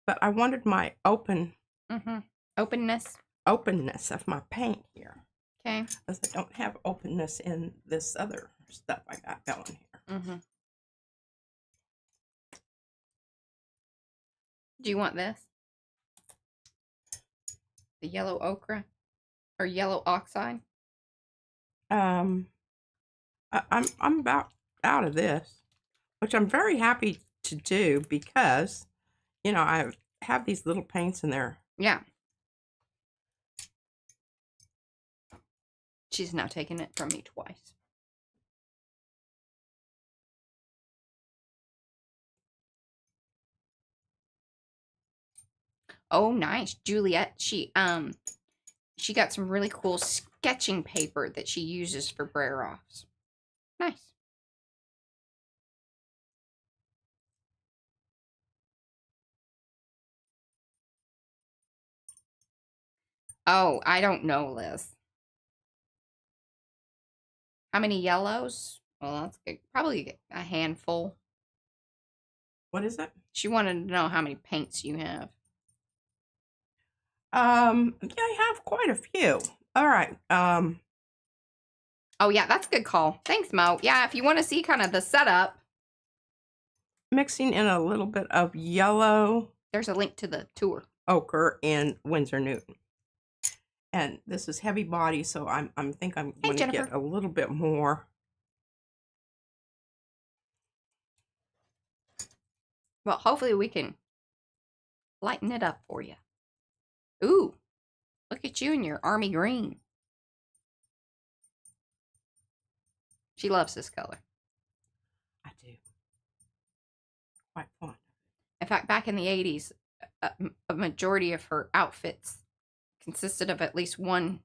But I wanted my Openness of my paint here. Okay. Because I don't have openness in this other stuff I got going here. Do you want this? The yellow ochre or yellow oxide? I'm about out of this, which I'm very happy to do because, you know, I have these little paints in there. Yeah. She's now taken it from me twice. Oh, nice. Juliet, she got some really cool sketching paper that she uses for brayer offs. Nice. Oh, I don't know, Liz. How many yellows? Well, that's good. Probably a handful. What is it? She wanted to know how many paints you have. Yeah, I have quite a few. All right. Oh, yeah, that's a good call. Thanks, Mo. Yeah, if you want to see kind of the setup, Mixing in a little bit of yellow, there's a link to the tour. ochre, and Winsor Newton. And this is heavy body, so I think I'm going to get a little bit more. Well, hopefully we can lighten it up for you. Ooh, look at you in your army green. She loves this color. I do. Quite fun. In fact, back in the 80s, a majority of her outfits consisted of at least one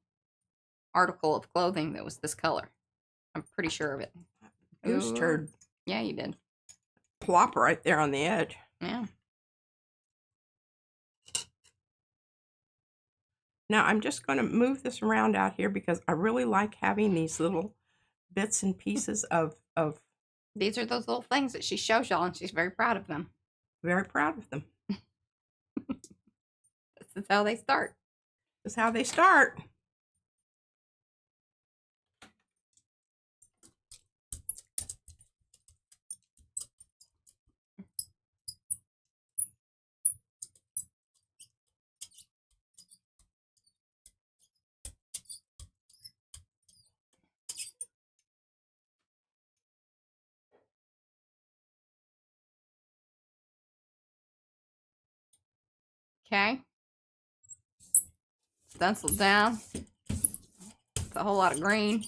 article of clothing that was this color. I'm pretty sure of it. Goose turd. Yeah, you did. Plop right there on the edge. Yeah. Now I'm just going to move this around out here because I really like having these little bits and pieces of These are those little things that she shows y'all, and she's very proud of them. Very proud of them. This is how they start. This is how they start. Okay. Stencil down. It's a whole lot of green.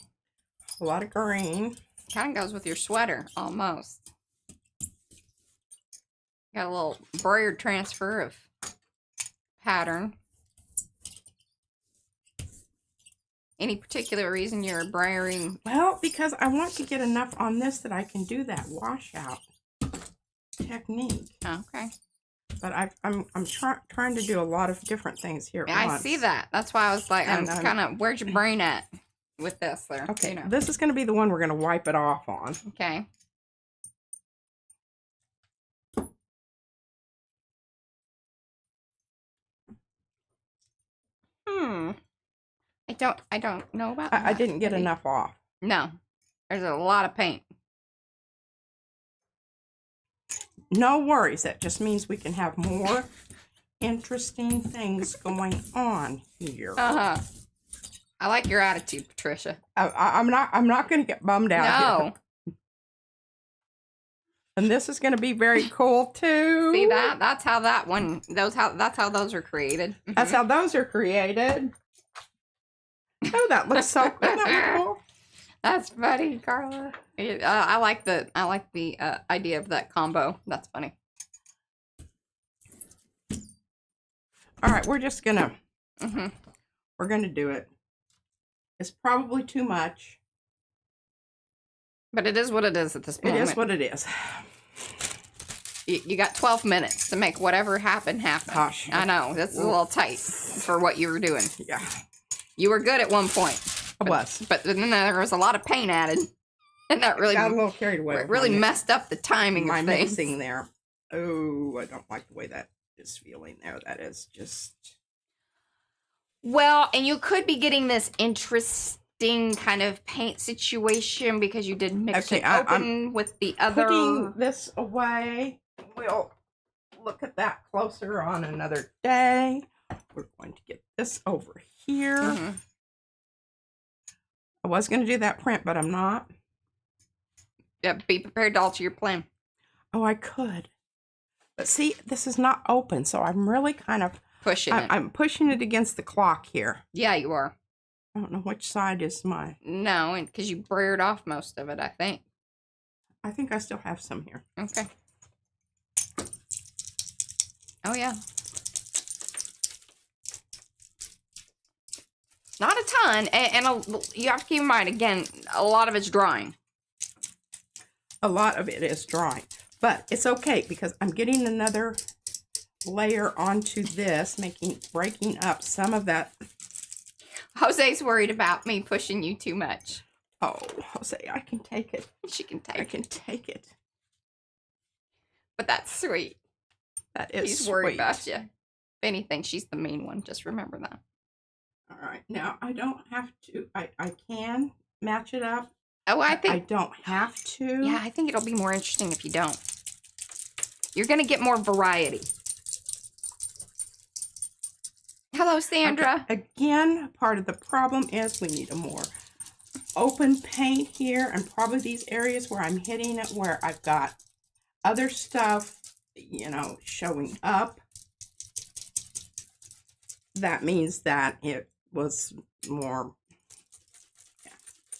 A lot of green. Kind of goes with your sweater, almost. Got a little brayer transfer of pattern. Any particular reason you're brayering? Well, because I want to get enough on this that I can do that washout technique. Okay. But I'm trying to do a lot of different things here at once. I see that. That's why I was like, I'm kind of, where's your brain at with this there? Okay, you know. This is going to be the one we're going to wipe it off on. Okay. I don't know about that. I didn't get enough off. No. There's a lot of paint. No worries. That just means we can have more interesting things going on here. Uh-huh. I like your attitude, Patricia. I'm not going to get bummed out here. And this is going to be very cool too. See that? That's how that one. That's how those are created. Mm-hmm. That's how those are created. Oh, that looks so cool. Isn't that cool? That's funny, Carla. I like the idea of that combo. That's funny. All right, we're just gonna we're gonna do it. It's probably too much, but it is what it is at this moment. It is what it is. You got 12 minutes to make whatever happen. Gosh, I know this is a little tight for what you were doing. Yeah, you were good at one point. I was, but then there was a lot of paint added, and that really got a little carried away. It really messed up the timing my of things. mixing there. Oh, I don't like the way that is feeling there. That is just well, and you could be getting this interesting kind of paint situation because you did mix it open with the other. Putting this away. We'll look at that closer on another day. We're going to get this over here. I was going to do that print, but I'm not. Yeah, be prepared to alter your plan. Oh, I could. But see, this is not open, so I'm really kind of pushing it. I'm pushing it against the clock here. Yeah, you are. I don't know which side is my... No, because you brayered off most of it, I think. I think I still have some here. Okay. Oh, yeah. Not a ton, and you have to keep in mind, again, a lot of it's drying. A lot of it is drying, but it's okay because I'm getting another layer onto this, breaking up some of that Jose's worried about me pushing you too much. Oh, Jose, I can take it. She can take I it. can take it. But that's sweet. That is He's worried sweet. about you. If anything, she's the mean one. Just remember that. All right. Now, I don't have to. I can match it up. Oh, I I think. don't have to. Yeah, I think it'll be more interesting if you don't. You're going to get more variety. Hello, Sandra. Okay. Again, part of the problem is we need a more open paint here, and probably these areas where I'm hitting it where I've got other stuff, you know, showing up. That means that it was more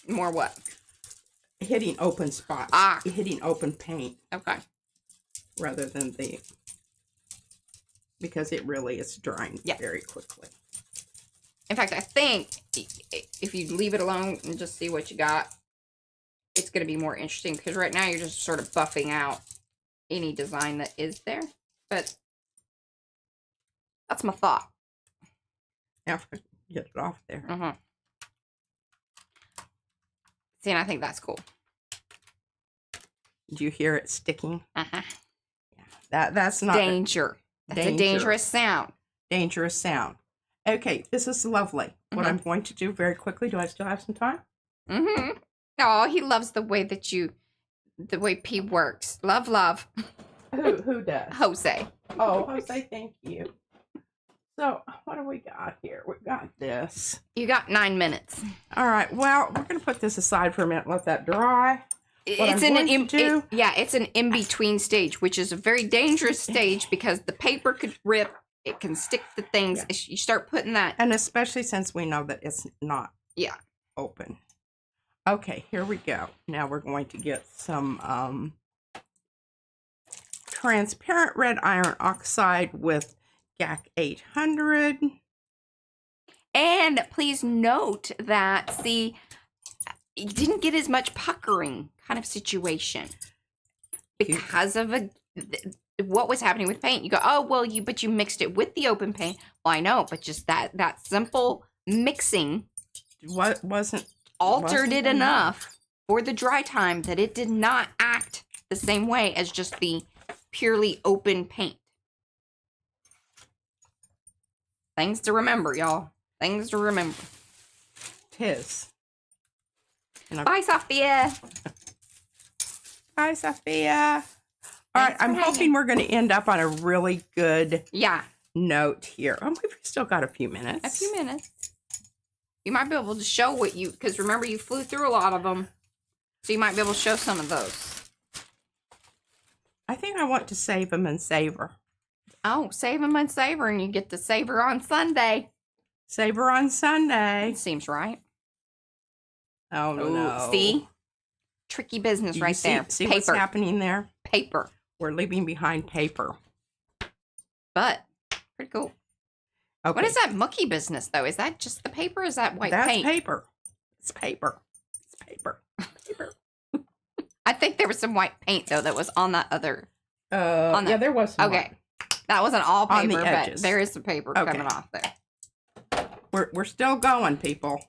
More what? hitting open spots, hitting open paint. Okay. Rather than because it really is drying very quickly. In fact, I think if you leave it alone and just see what you got, it's going to be more interesting, because right now you're just sort of buffing out any design that is there. But that's my thought. Now, get it off there. See, and I think that's cool. Did you hear it sticking? Yeah, that's not danger. That's a dangerous sound. Dangerous sound. Okay, this is lovely. What I'm going to do very quickly. Do I still have some time? Oh, he loves the way that the way P works. Love, love. Who does? Jose. Oh, Jose, thank you. So, what do we got here? We got this. You got 9 minutes. All right. Well, we're going to put this aside for a minute. Let that dry. It's an in-between stage, which is a very dangerous stage because the paper could rip. It can stick to things. Yeah. You start putting that. And especially since we know that it's not open. Okay, here we go. Now we're going to get some transparent red iron oxide with GAC 800. And please note that, see, you didn't get as much puckering kind of situation because of what was happening with paint. You go, oh, well, but you mixed it with the open paint. Well, I know, but just that simple mixing wasn't altered it enough for the dry time that it did not act the same way as just the purely open paint. Things to remember, y'all. Things to remember. Tis. Bye, Sophia. Bye, Sophia. All right, I'm hoping we're going to end up on a really good note here. Oh, we've still got a few minutes. A few minutes. You might be able to show what because remember you flew through a lot of them. So you might be able to show some of those. I think I want to save them and savor. Oh, save them and savor, and you get to savor on Sunday. Savor on Sunday. Seems right. Oh, no. See? Tricky business right there. See what's happening there? Paper. We're leaving behind paper. But, pretty cool. Okay. What is that mucky business, though? Is that just the paper or is that white paint? That's paper. It's paper. It's paper. Paper. I think there was some white paint, though, that was on that other... yeah, there was some white. That wasn't all paper, on the edges. But there is some paper coming off there. We're still going, people.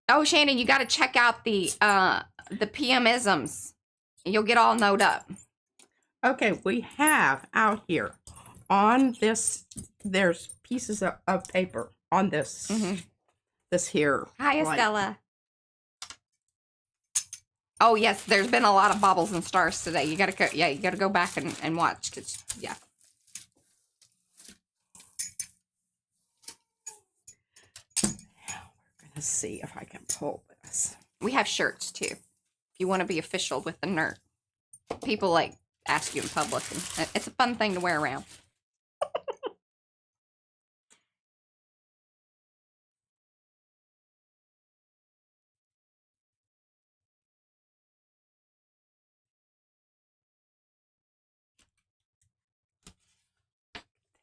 Oh, Shannon, you got to check out the PM-isms. You'll get all knowed up. Okay, we have out here on this, there's pieces of paper on this, this here. Hi, Estella. Oh, yes, there's been a lot of Baubles and Stars today. You got to go, you got to go back and watch. Cause, We're going to see if I can pull this. We have shirts, too. If you want to be official with the nerd. People, like, ask you in public. And it's a fun thing to wear around.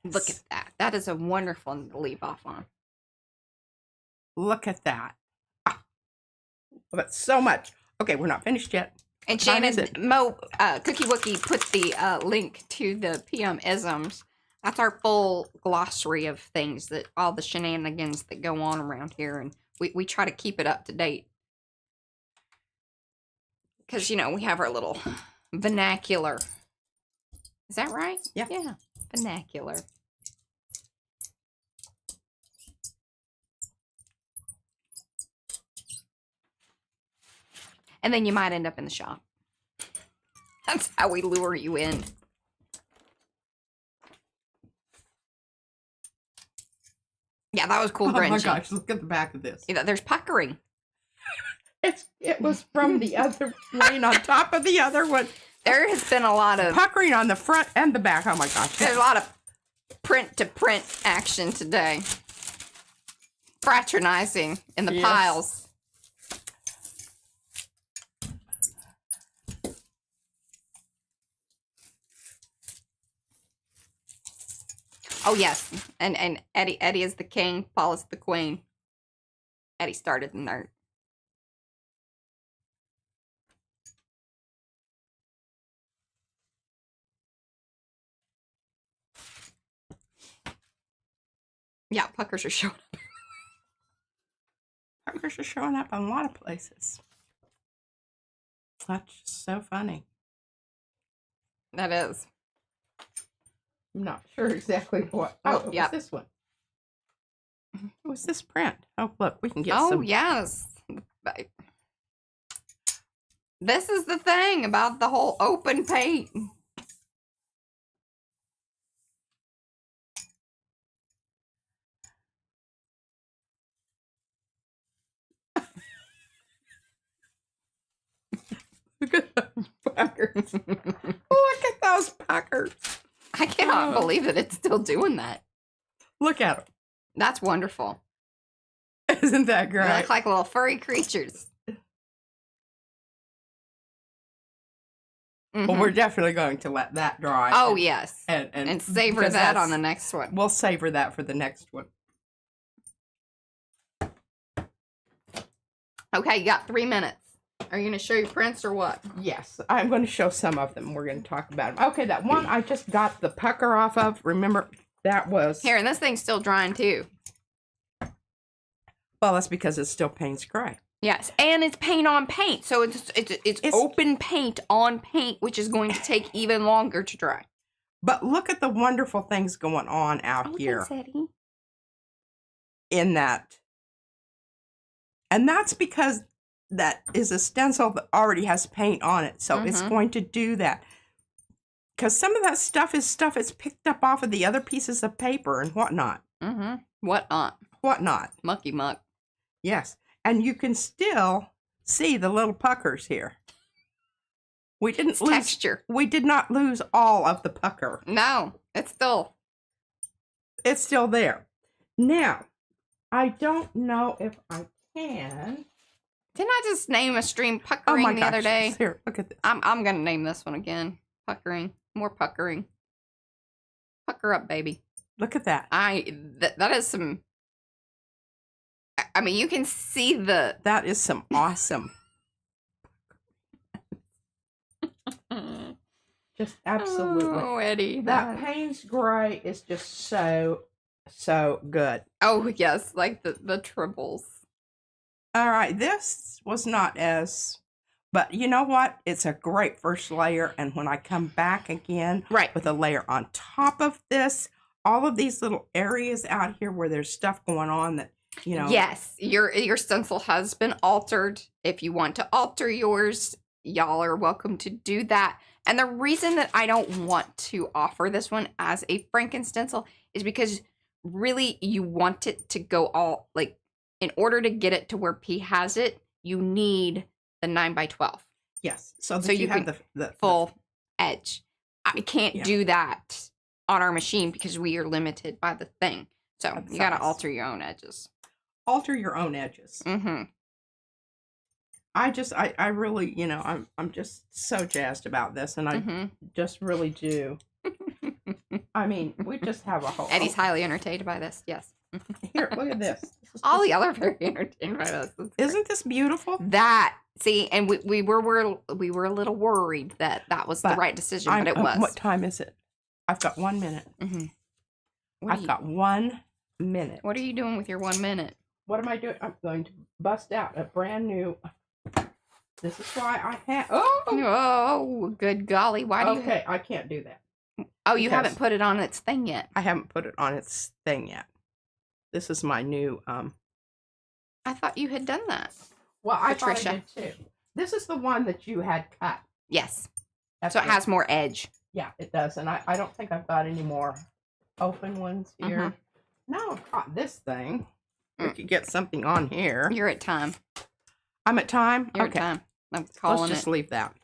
Look at that. That is a wonderful one to leave off on. Look at that. Ah, that's so much. Okay, we're not finished yet. And What time is Shannon, it? Mo, Cookie Wookie put the link to the PM isms. That's our full glossary of things that all the shenanigans that go on around here, and we try to keep it up to date. Because, you know, we have our little vernacular. Is that right? Yeah. Yeah, vernacular. And then you might end up in the shop. That's how we lure you in. Yeah, that was cool, Oh my Grinch. gosh, look at the back of this. Yeah, there's puckering. It was from the other laying on top of the other one. There has been a lot of Puckering on the front and the back. Oh my gosh. there's a lot of print to print action today. Fraternizing in the Yes. piles. Oh yes, and Eddie is the king, Paul is the queen. Eddie started the nerd. Yeah, puckers are showing up. Puckers are showing up in a lot of places. That's just so funny. That is. I'm not sure exactly what. Oh, It yeah. was this one. It was this print. Oh, look, we can get Oh some. yes. This is the thing about the whole open paint. Look at those puckers. Look at those puckers. I cannot Oh. believe that it's still doing that. Look at them. That's wonderful. Isn't that They great? look like little furry creatures. Well, we're definitely going to let that dry. Oh yes, and savor because that on that's- the next one. We'll savor that for the next one. Okay, you got 3 minutes. Are you going to show your prints or what? Yes, I'm going to show some of them. We're going to talk about them. Okay, that one I just got the pucker off of. Remember, that was... Here, and this thing's still drying too. Well, that's because it's still Payne's Gray. Yes, and it's paint on paint, so it's open paint on paint, which is going to take even longer to dry. But look at the wonderful things going on out here Thanks, Eddie. in that. And that's because that is a stencil that already has paint on it. So it's going to do that. Because some of that stuff is stuff it's picked up off of the other pieces of paper and whatnot. Whatnot. Mucky muck. Yes. And you can still see the little puckers here. We didn't lose Texture. We did not lose all of the pucker. No, it's still. It's still there. Now, I don't know if I can. Didn't I just name a stream Oh puckering my the gosh. other day? Here, look at this. I'm gonna name this one again. Puckering. More puckering. Pucker up, baby. Look at that. That is some. I mean, you can see the. That is some awesome. Just absolutely. Oh, Eddie. That Payne's Gray is just so good. Oh yes, like the tribbles. All right, this was not as, but you know what? It's a great first layer, and when I come back again Right. with a layer on top of this, all of these little areas out here where there's stuff going on that, you know. Yes, your stencil has been altered. If you want to alter yours, y'all are welcome to do that. And the reason that I don't want to offer this one as a Franken stencil is because really you want it to go all, like, in order to get it to where P has it, you need the 9x12 Yes, so that So you you have can the full edge. I can't Yeah. do that on our machine because we are limited by the thing. So Of you got to size. alter your own edges. alter your own edges. Mm-hmm. I really, you know, I'm just so jazzed about this, and I just really do. I mean, we just have a whole. Eddie's highly entertained by this. Yes. Here, look at this. All the other very entertained by us. Isn't this beautiful? That, see, and we were a little worried that was the right decision, but it was. What time is it? I've got 1 minute. I've got 1 minute. What are you doing with your 1 minute? What am I doing? I'm going to bust out a brand new. This is why I can't. Oh, good golly! Why do you? Okay, I can't do that. Oh, you haven't put it on its thing yet. I haven't put it on its thing yet. This is my new. I thought you had done that. Well, I thought I did too. This is the one that you had cut. Yes. So it has more edge. Yeah, it does, and I don't think I've got any more open ones here. Now I've got this thing. We could get something on here. You're at time. I'm at time? You're at time. I'm calling Let's just leave that.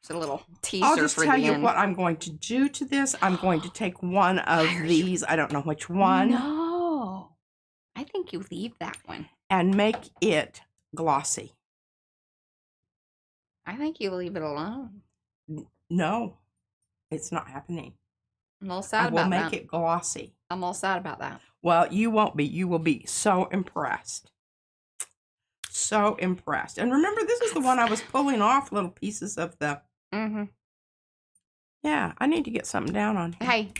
It's a little teaser I'll just for tell the you end. what I'm going to do to this. I'm going to take one of these. I don't know which one. No. I think you leave that one. And make it glossy. I think you leave it alone. No, it's not happening. I'm a little sad about that. I will make it glossy. I'm a little sad about that. Well, you won't be. You will be so impressed. So impressed. And remember, this is the one I was pulling off little pieces of the... Yeah, I need to get something down on here. Hey.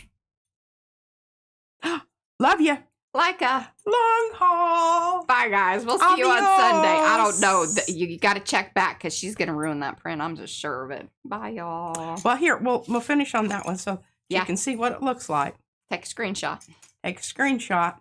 Love you. Like a long haul. Bye, guys. We'll see you on Sunday. I don't know. You got to check back because she's going to ruin that print. I'm just sure of it. Bye, y'all. Well, here, we'll finish on that one so you can see what it looks like. Take a screenshot. Take a screenshot.